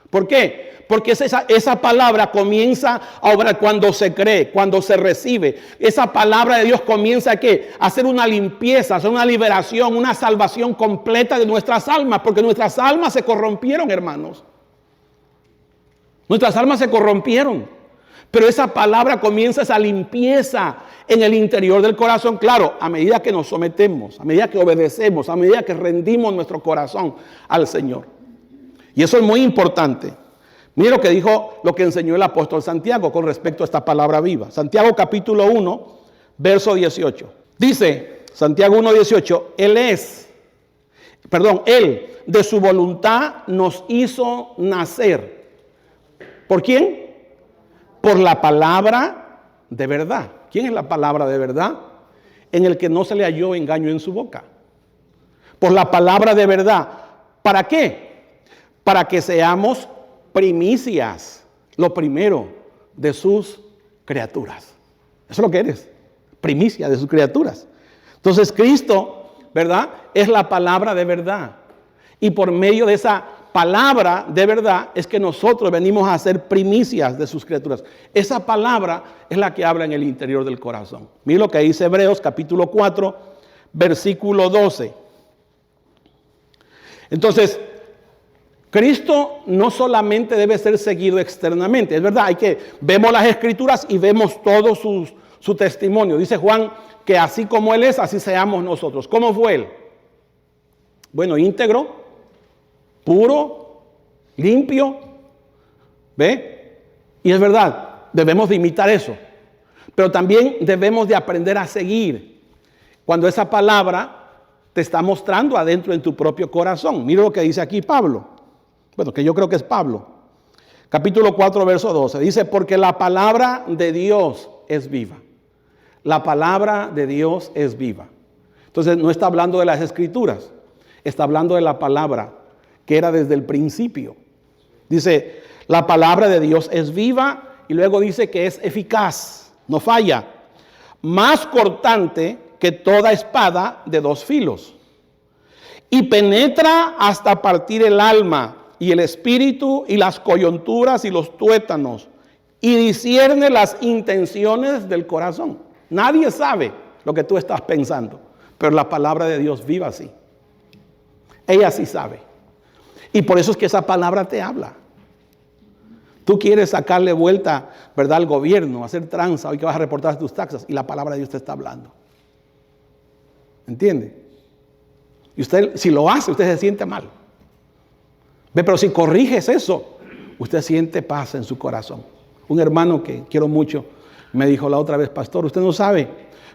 ¿Por qué? Porque esa palabra comienza a obrar cuando se cree, cuando se recibe. Esa palabra de Dios comienza a ¿qué? A hacer una limpieza, a hacer una liberación, una salvación completa de nuestras almas. Porque nuestras almas se corrompieron, hermanos. Nuestras almas se corrompieron. Pero esa palabra comienza esa limpieza en el interior del corazón. Claro, a medida que nos sometemos, a medida que obedecemos, a medida que rendimos nuestro corazón al Señor. Y eso es muy importante. Mire lo que dijo, lo que enseñó el apóstol Santiago con respecto a esta palabra viva. Santiago capítulo 1, verso 18. Dice, Santiago 1, 18, Él de su voluntad nos hizo nacer. ¿Por quién? Por la palabra de verdad. ¿Quién es la palabra de verdad? En el que no se le halló engaño en su boca. Por la palabra de verdad. ¿Para qué? Para que seamos primicias, lo primero de sus criaturas. Eso es lo que eres, primicia de sus criaturas. Entonces Cristo, ¿verdad? Es la palabra de verdad. Y por medio de esa palabra de verdad es que nosotros venimos a ser primicias de sus criaturas. Esa palabra es la que habla en el interior del corazón. Mira lo que dice Hebreos capítulo 4, versículo 12. Entonces, Cristo no solamente debe ser seguido externamente, es verdad, vemos las escrituras y vemos todo su testimonio. Dice Juan que así como Él es, así seamos nosotros. ¿Cómo fue Él? Bueno, íntegro, puro, limpio, ¿ve? Y es verdad, debemos de imitar eso. Pero también debemos de aprender a seguir cuando esa palabra te está mostrando adentro en tu propio corazón. Mira lo que dice aquí Pablo. Bueno, que yo creo que es Pablo. Capítulo 4, verso 12. Dice, porque la palabra de Dios es viva. La palabra de Dios es viva. Entonces no está hablando de las escrituras, está hablando de la palabra que era desde el principio. Dice, la palabra de Dios es viva y luego dice que es eficaz, no falla, más cortante que toda espada de dos filos y penetra hasta partir el alma y el espíritu y las coyunturas y los tuétanos y discierne las intenciones del corazón. Nadie sabe lo que tú estás pensando, pero la palabra de Dios viva así. Ella sí sabe. Y por eso es que esa palabra te habla. Tú quieres sacarle vuelta, ¿verdad?, al gobierno, hacer tranza, hoy que vas a reportar tus taxas, y la palabra de Dios te está hablando. ¿Entiende? Y usted, si lo hace, usted se siente mal. Ve, pero si corriges eso, usted siente paz en su corazón. Un hermano que quiero mucho me dijo la otra vez, pastor, usted no sabe,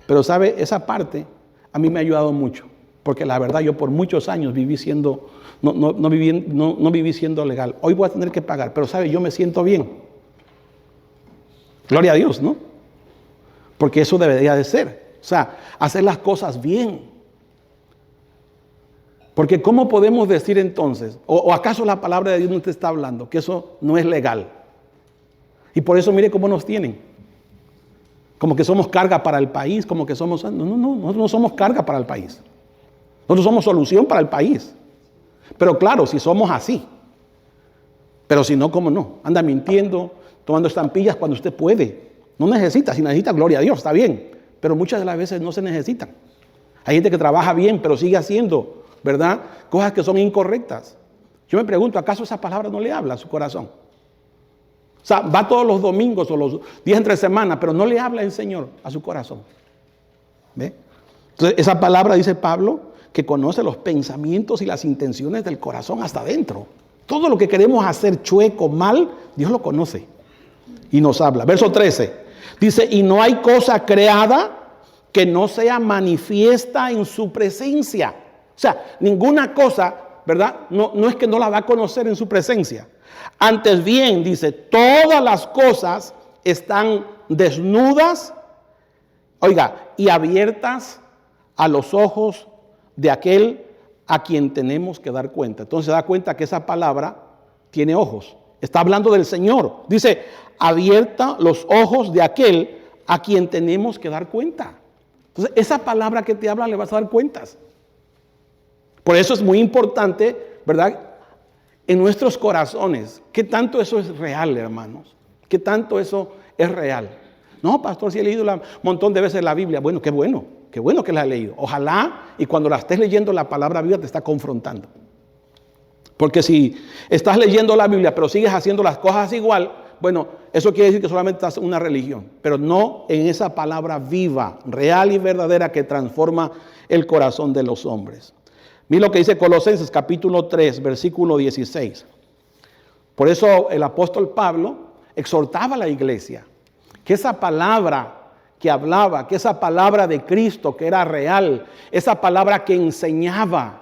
pero sabe, esa parte a mí me ha ayudado mucho. Porque la verdad yo por muchos años viví siendo, no viví siendo legal. Hoy voy a tener que pagar, pero sabe, yo me siento bien. Gloria a Dios, ¿no? Porque eso debería de ser. O sea, hacer las cosas bien. Porque ¿cómo podemos decir entonces, o acaso la palabra de Dios no te está hablando, que eso no es legal? Y por eso mire cómo nos tienen. Como que somos carga para el país, como que somos... No, nosotros no somos carga para el país. Nosotros somos solución para el país. Pero claro, si somos así. Pero si no, ¿cómo no? Anda mintiendo, tomando estampillas cuando usted puede. No necesita, si necesita, gloria a Dios, está bien. Pero muchas de las veces no se necesitan. Hay gente que trabaja bien, pero sigue haciendo, ¿verdad?, cosas que son incorrectas. Yo me pregunto, ¿acaso esa palabra no le habla a su corazón? O sea, va todos los domingos o los días entre semana, pero no le habla el Señor a su corazón. ¿Ve? Entonces, esa palabra, dice Pablo, que conoce los pensamientos y las intenciones del corazón hasta adentro. Todo lo que queremos hacer chueco, mal, Dios lo conoce y nos habla. Verso 13, dice, y no hay cosa creada que no sea manifiesta en su presencia. O sea, ninguna cosa, ¿verdad? No es que no la va a conocer en su presencia. Antes bien, dice, todas las cosas están desnudas, oiga, y abiertas a los ojos de aquel a quien tenemos que dar cuenta. Entonces se da cuenta que esa palabra tiene ojos. Está hablando del Señor. Dice, abierta los ojos de aquel a quien tenemos que dar cuenta. Entonces esa palabra que te habla le vas a dar cuentas. Por eso es muy importante, ¿verdad?, en nuestros corazones, ¿qué tanto eso es real, hermanos? ¿Qué tanto eso es real? No, pastor, si he leído un montón de veces la Biblia. Bueno que la he leído. Ojalá y cuando la estés leyendo la palabra Biblia te está confrontando. Porque si estás leyendo la Biblia pero sigues haciendo las cosas igual, bueno, eso quiere decir que solamente estás en una religión, pero no en esa palabra viva, real y verdadera que transforma el corazón de los hombres. Mira lo que dice Colosenses capítulo 3, versículo 16. Por eso el apóstol Pablo exhortaba a la iglesia que esa palabra que hablaba, que esa palabra de Cristo que era real, esa palabra que enseñaba,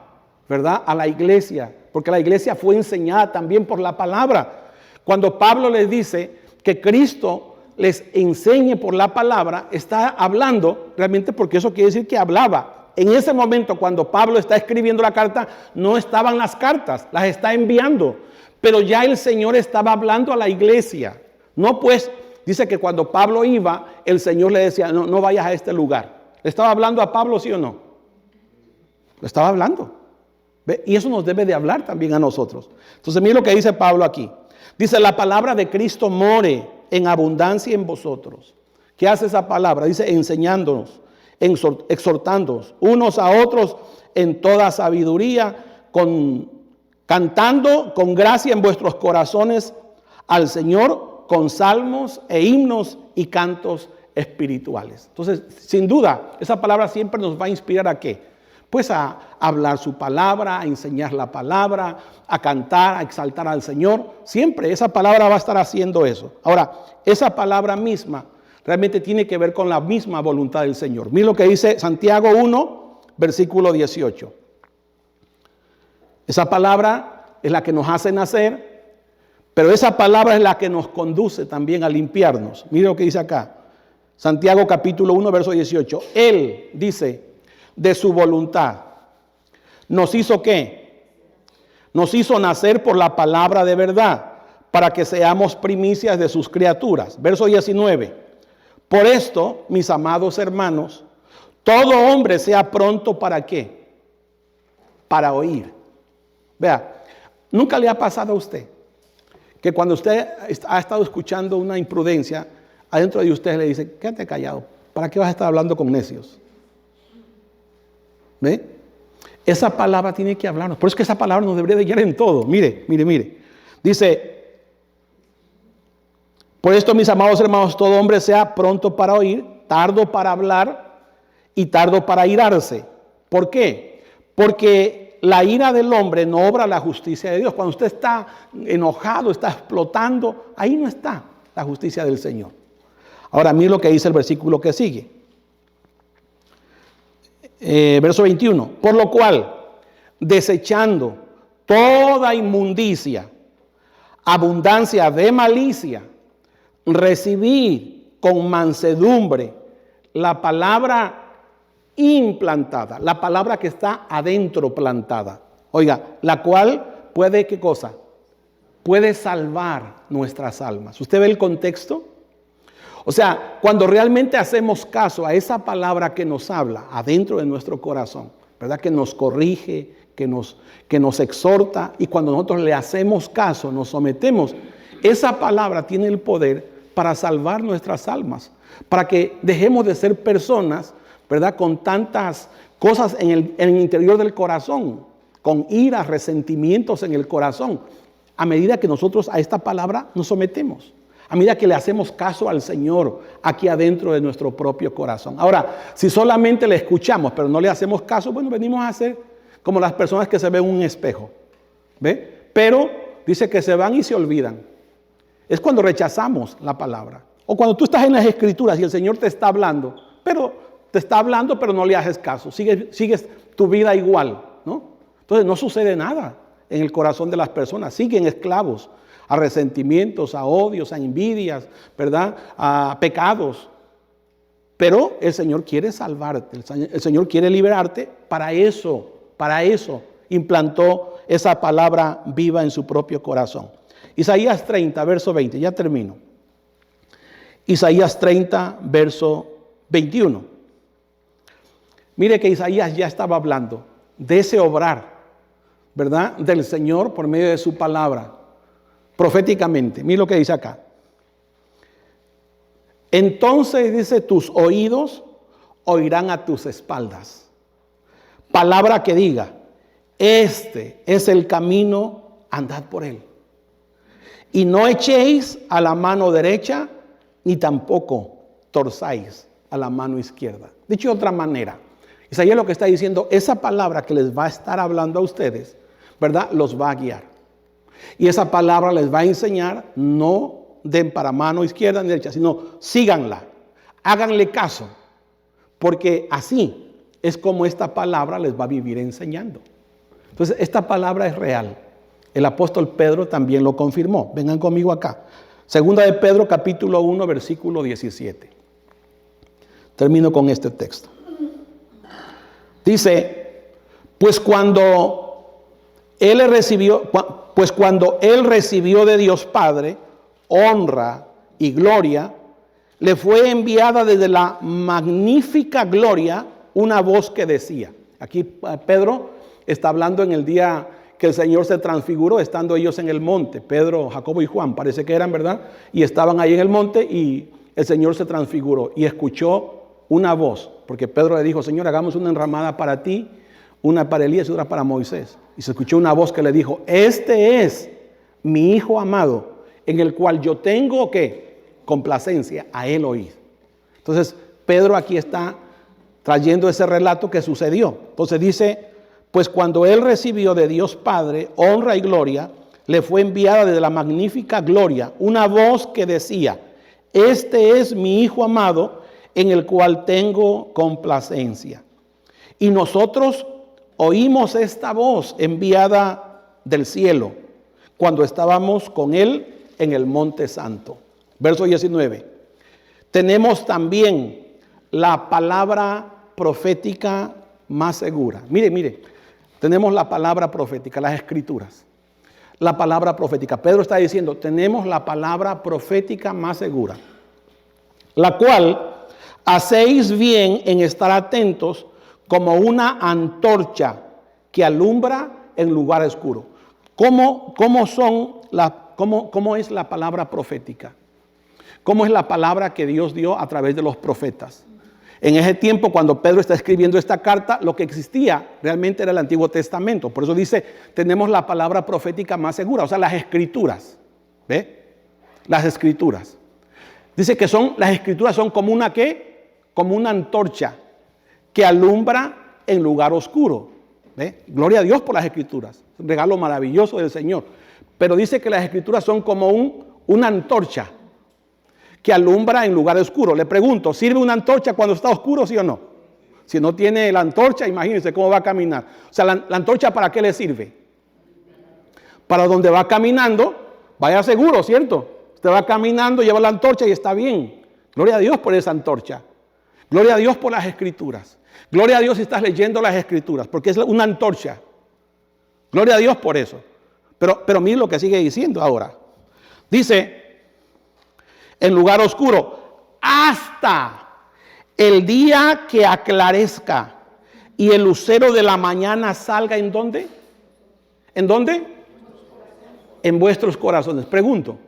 ¿verdad?, a la iglesia, porque la iglesia fue enseñada también por la palabra. Cuando Pablo les dice que Cristo les enseñe por la palabra, está hablando realmente porque eso quiere decir que hablaba. En ese momento, cuando Pablo está escribiendo la carta, no estaban las cartas, las está enviando. Pero ya el Señor estaba hablando a la iglesia. No, pues, dice que cuando Pablo iba, el Señor le decía, no vayas a este lugar. ¿Le estaba hablando a Pablo, sí o no? Le estaba hablando. ¿Ve? Y eso nos debe de hablar también a nosotros. Entonces, mire lo que dice Pablo aquí. Dice, la palabra de Cristo more en abundancia en vosotros. ¿Qué hace esa palabra? Dice, enseñándonos, exhortándonos unos a otros en toda sabiduría, cantando con gracia en vuestros corazones al Señor con salmos e himnos y cantos espirituales. Entonces, sin duda, esa palabra siempre nos va a inspirar ¿a qué? Pues a hablar su palabra, a enseñar la palabra, a cantar, a exaltar al Señor. Siempre esa palabra va a estar haciendo eso. Ahora, esa palabra misma realmente tiene que ver con la misma voluntad del Señor. Mira lo que dice Santiago 1, versículo 18. Esa palabra es la que nos hace nacer, Pero esa palabra es la que nos conduce también a limpiarnos. Mire lo que dice acá. Santiago capítulo 1, verso 18. Él, dice, de su voluntad, nos hizo ¿qué? Nos hizo nacer por la palabra de verdad, para que seamos primicias de sus criaturas. Verso 19. Por esto, mis amados hermanos, todo hombre sea pronto ¿para qué? Para oír. Vea, nunca le ha pasado a usted que cuando usted ha estado escuchando una imprudencia, adentro de usted le dice, quédate callado, ¿para qué vas a estar hablando con necios? ¿Ve? Esa palabra tiene que hablarnos. Por eso es que esa palabra nos debería de guiar en todo. Mire. Dice, por esto, mis amados hermanos, todo hombre sea pronto para oír, tardo para hablar y tardo para irarse. ¿Por qué? Porque la ira del hombre no obra la justicia de Dios. Cuando usted está enojado, está explotando, ahí no está la justicia del Señor. Ahora, mire lo que dice el versículo que sigue. Verso 21. Por lo cual, desechando toda inmundicia, abundancia de malicia, recibid con mansedumbre la palabra implantada, la palabra que está adentro plantada. Oiga, la cual puede, ¿qué cosa? Puede salvar nuestras almas. ¿Usted ve el contexto? O sea, cuando realmente hacemos caso a esa palabra que nos habla adentro de nuestro corazón, ¿verdad? Que nos corrige, que nos exhorta, y cuando nosotros le hacemos caso, nos sometemos, esa palabra tiene el poder para salvar nuestras almas, para que dejemos de ser personas, ¿verdad? Con tantas cosas en el interior del corazón, con ira, resentimientos en el corazón, a medida que nosotros a esta palabra nos sometemos, a medida que le hacemos caso al Señor aquí adentro de nuestro propio corazón. Ahora, si solamente le escuchamos, pero no le hacemos caso, bueno, venimos a ser como las personas que se ven en un espejo, ¿ve? Pero dice que se van y se olvidan. Es cuando rechazamos la palabra. O cuando tú estás en las Escrituras y el Señor te está hablando, pero no le haces caso. Sigues tu vida igual, ¿no? Entonces no sucede nada en el corazón de las personas. Siguen esclavos a resentimientos, a odios, a envidias, ¿verdad? A pecados. Pero el Señor quiere salvarte. El Señor quiere liberarte. Para eso implantó esa palabra viva en su propio corazón. Isaías 30, verso 20, ya termino. Isaías 30, verso 21. Mire que Isaías ya estaba hablando de ese obrar, ¿verdad? Del Señor por medio de su palabra, proféticamente. Mire lo que dice acá. Entonces dice, tus oídos oirán a tus espaldas. Palabra que diga, este es el camino, andad por él. Y no echéis a la mano derecha, ni tampoco torzáis a la mano izquierda. Dicho de otra manera, Isaías lo que está diciendo, esa palabra que les va a estar hablando a ustedes, ¿verdad? Los va a guiar. Y esa palabra les va a enseñar, no den para mano izquierda ni derecha, sino síganla, háganle caso, porque así es como esta palabra les va a vivir enseñando. Entonces, esta palabra es real. El apóstol Pedro también lo confirmó. Vengan conmigo acá. Segunda de Pedro, capítulo 1, versículo 17. Termino con este texto. Dice, pues cuando él recibió de Dios Padre honra y gloria, le fue enviada desde la magnífica gloria una voz que decía. Aquí Pedro está hablando en el día que el Señor se transfiguró, estando ellos en el monte. Pedro, Jacobo y Juan, parece que eran, ¿verdad? Y estaban ahí en el monte y el Señor se transfiguró y escuchó una voz. Porque Pedro le dijo, Señor, hagamos una enramada para ti, una para Elías y otra para Moisés. Y se escuchó una voz que le dijo, este es mi Hijo amado, en el cual yo tengo, ¿qué? Complacencia, a él oír. Entonces, Pedro aquí está trayendo ese relato que sucedió. Entonces dice, pues cuando él recibió de Dios Padre honra y gloria, le fue enviada desde la magnífica gloria una voz que decía, este es mi Hijo amado, en el cual tengo complacencia. Y nosotros oímos esta voz enviada del cielo, cuando estábamos con Él en el Monte Santo. Verso 19. Tenemos también la palabra profética más segura. Mire, tenemos la palabra profética, las escrituras. La palabra profética. Pedro está diciendo, tenemos la palabra profética más segura, la cual hacéis bien en estar atentos como una antorcha que alumbra en lugar oscuro. ¿Cómo es la palabra profética? ¿Cómo es la palabra que Dios dio a través de los profetas? En ese tiempo, cuando Pedro está escribiendo esta carta, lo que existía realmente era el Antiguo Testamento. Por eso dice, tenemos la palabra profética más segura, o sea, las escrituras. ¿Ve? Las escrituras. Dice que las escrituras son como una ¿qué? Como una antorcha que alumbra en lugar oscuro. ¿Ve? Gloria a Dios por las escrituras. Un regalo maravilloso del Señor. Pero dice que las escrituras son como una antorcha que alumbra en lugar oscuro. Le pregunto, ¿sirve una antorcha cuando está oscuro, sí o no? Si no tiene la antorcha, imagínense cómo va a caminar. O sea, la antorcha, ¿para qué le sirve? Para donde va caminando, vaya seguro, ¿cierto? Usted va caminando, lleva la antorcha y está bien. Gloria a Dios por esa antorcha. Gloria a Dios por las escrituras. Gloria a Dios si estás leyendo las escrituras, porque es una antorcha. Gloria a Dios por eso. Pero mire lo que sigue diciendo ahora. Dice, en lugar oscuro, hasta el día que aclarezca y el lucero de la mañana salga, ¿en dónde? ¿En dónde? En vuestros corazones. Pregunto,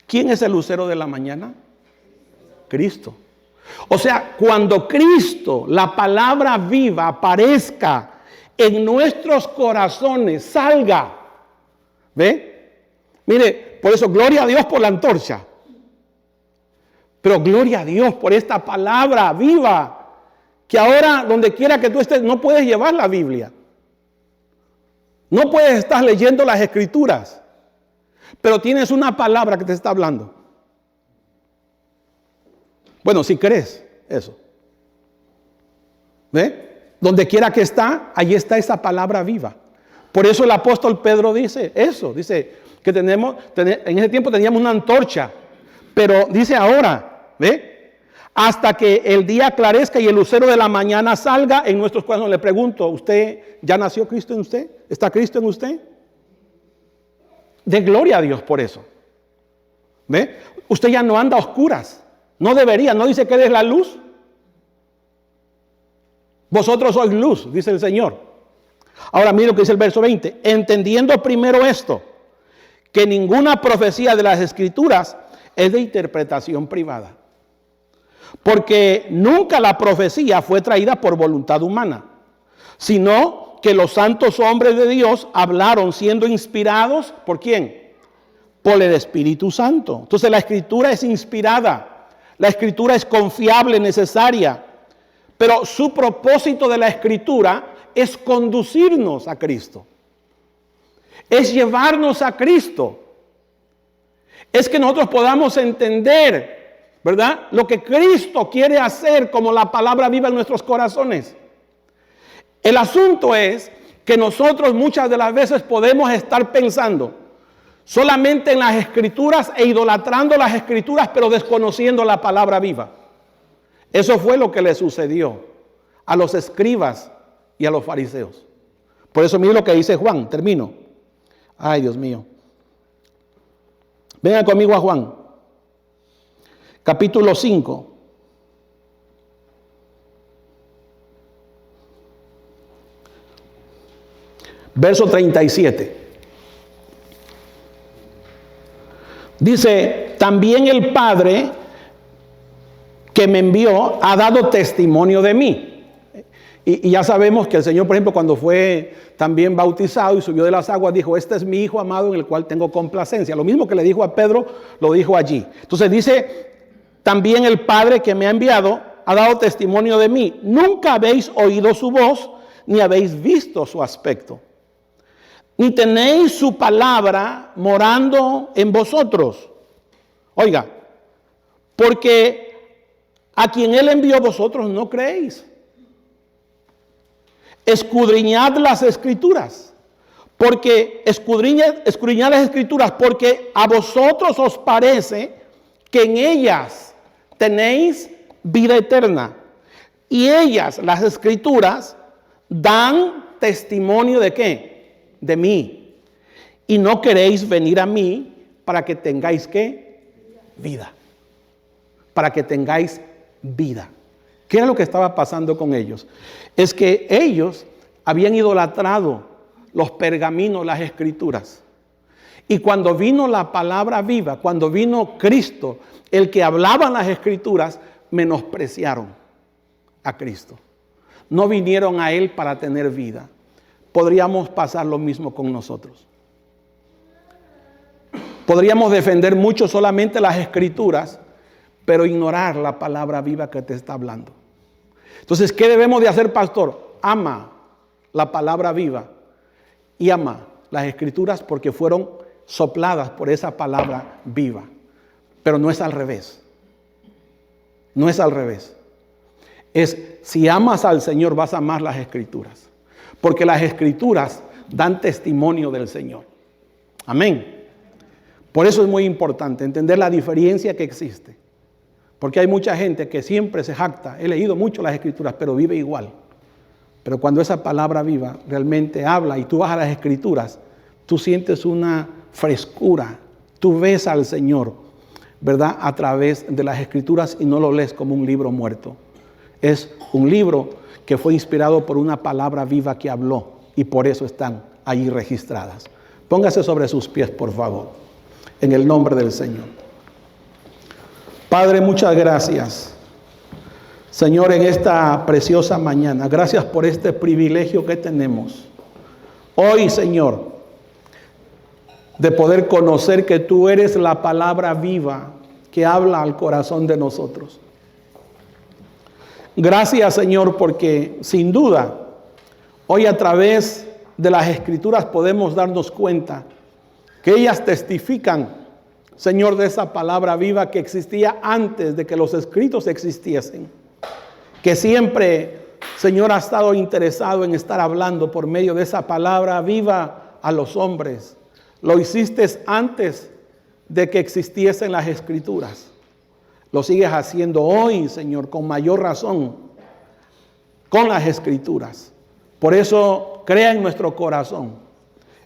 ¿quién es el lucero de la mañana? Cristo. O sea, cuando Cristo, la palabra viva, aparezca en nuestros corazones, salga. ¿Ve? Mire, por eso gloria a Dios por la antorcha. Pero gloria a Dios por esta palabra viva, que ahora donde quiera que tú estés no puedes llevar la Biblia. No puedes estar leyendo las escrituras, pero tienes una palabra que te está hablando. Bueno, si crees eso. ¿Ve? Donde quiera que está, allí está esa palabra viva. Por eso el apóstol Pedro dice eso. Dice que en ese tiempo teníamos una antorcha. Pero dice ahora, ¿ve? Hasta que el día aclarezca y el lucero de la mañana salga en nuestros corazones. Le pregunto, ¿usted ya nació Cristo en usted? ¿Está Cristo en usted? De gloria a Dios por eso. ¿Ve? Usted ya no anda a oscuras. No debería, no dice que eres la luz. Vosotros sois luz, dice el Señor. Ahora mire lo que dice el verso 20. Entendiendo primero esto, que ninguna profecía de las Escrituras es de interpretación privada. Porque nunca la profecía fue traída por voluntad humana, sino que los santos hombres de Dios hablaron siendo inspirados, ¿por quién? Por el Espíritu Santo. Entonces la Escritura es inspirada, la Escritura es confiable, necesaria, pero su propósito de la Escritura es conducirnos a Cristo, es llevarnos a Cristo. Es que nosotros podamos entender, ¿verdad?, lo que Cristo quiere hacer como la palabra viva en nuestros corazones. El asunto es que nosotros muchas de las veces podemos estar pensando solamente en las Escrituras e idolatrando las Escrituras, pero desconociendo la palabra viva. Eso fue lo que le sucedió a los escribas y a los fariseos. Por eso mire lo que dice Juan, termino. Ay, Dios mío. Vengan conmigo a Juan, capítulo 5. Verso 37. Dice, también el Padre que me envió ha dado testimonio de mí. Y ya sabemos que el Señor, por ejemplo, cuando fue también bautizado y subió de las aguas, dijo, este es mi Hijo amado en el cual tengo complacencia. Lo mismo que le dijo a Pedro, lo dijo allí. Entonces dice, también el Padre que me ha enviado ha dado testimonio de mí. Nunca habéis oído su voz, ni habéis visto su aspecto, ni tenéis su palabra morando en vosotros. Oiga, porque a quien Él envió vosotros no creéis. Escudriñad las Escrituras, Porque escudriñad las escrituras, porque a vosotros os parece que en ellas tenéis vida eterna. Y ellas, las escrituras, dan testimonio ¿de qué? De mí. Y no queréis venir a mí para que tengáis ¿qué? Vida. Para que tengáis vida. ¿Qué era lo que estaba pasando con ellos? Es que ellos habían idolatrado los pergaminos, las escrituras. Y cuando vino la palabra viva, cuando vino Cristo, el que hablaba en las escrituras, menospreciaron a Cristo. No vinieron a Él para tener vida. Podríamos pasar lo mismo con nosotros. Podríamos defender mucho solamente las escrituras, pero ignorar la palabra viva que te está hablando. Entonces, ¿qué debemos de hacer, pastor? Ama la palabra viva y ama las escrituras porque fueron sopladas por esa palabra viva. Pero no es al revés. No es al revés. Es si amas al Señor vas a amar las escrituras. Porque las escrituras dan testimonio del Señor. Amén. Por eso es muy importante entender la diferencia que existe. Porque hay mucha gente que siempre se jacta. He leído mucho las escrituras, pero vive igual. Pero cuando esa palabra viva realmente habla y tú vas a las escrituras, tú sientes una frescura. Tú ves al Señor, ¿verdad? A través de las escrituras y no lo lees como un libro muerto. Es un libro que fue inspirado por una palabra viva que habló y por eso están allí registradas. Póngase sobre sus pies, por favor, en el nombre del Señor. Padre, muchas gracias. Señor, en esta preciosa mañana, gracias por este privilegio que tenemos. Hoy, Señor, de poder conocer que tú eres la palabra viva que habla al corazón de nosotros. Gracias, Señor, porque sin duda, hoy a través de las escrituras podemos darnos cuenta que ellas testifican, Señor, de esa palabra viva que existía antes de que los escritos existiesen. Que siempre, Señor, ha estado interesado en estar hablando por medio de esa palabra viva a los hombres. Lo hiciste antes de que existiesen las escrituras. Lo sigues haciendo hoy, Señor, con mayor razón, con las escrituras. Por eso, crea en nuestro corazón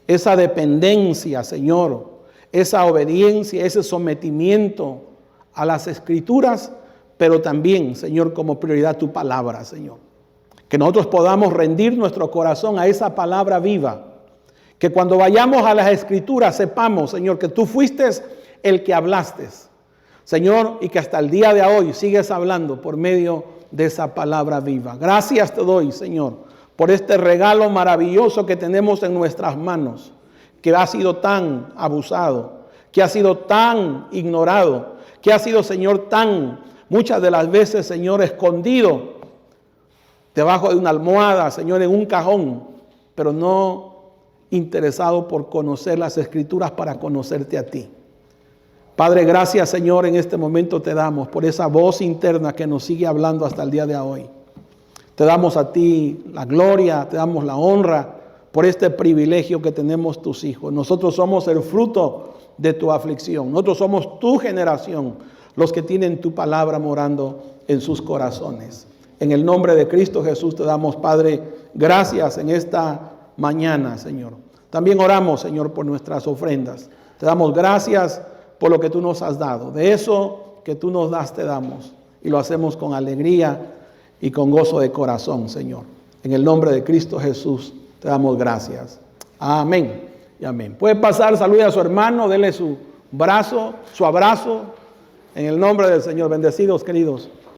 esa dependencia, Señor, esa obediencia, ese sometimiento a las escrituras, pero también, Señor, como prioridad tu palabra, Señor. Que nosotros podamos rendir nuestro corazón a esa palabra viva. Que cuando vayamos a las escrituras sepamos, Señor, que tú fuiste el que hablaste, Señor, y que hasta el día de hoy sigues hablando por medio de esa palabra viva. Gracias te doy, Señor, por este regalo maravilloso que tenemos en nuestras manos, que ha sido tan abusado, que ha sido tan ignorado, que ha sido, Señor, muchas de las veces, Señor, escondido debajo de una almohada, Señor, en un cajón, pero no interesado por conocer las escrituras para conocerte a ti. Padre, gracias, Señor, en este momento te damos por esa voz interna que nos sigue hablando hasta el día de hoy. Te damos a ti la gloria, te damos la honra por este privilegio que tenemos tus hijos. Nosotros somos el fruto de tu aflicción. Nosotros somos tu generación, los que tienen tu palabra morando en sus corazones. En el nombre de Cristo Jesús te damos, Padre, gracias en esta mañana, Señor. También oramos, Señor, por nuestras ofrendas. Te damos gracias por lo que tú nos has dado. De eso que tú nos das te damos. Y lo hacemos con alegría y con gozo de corazón, Señor. En el nombre de Cristo Jesús te damos gracias. Amén y amén. Puede pasar, salude a su hermano, dele su abrazo. En el nombre del Señor. Bendecidos, queridos.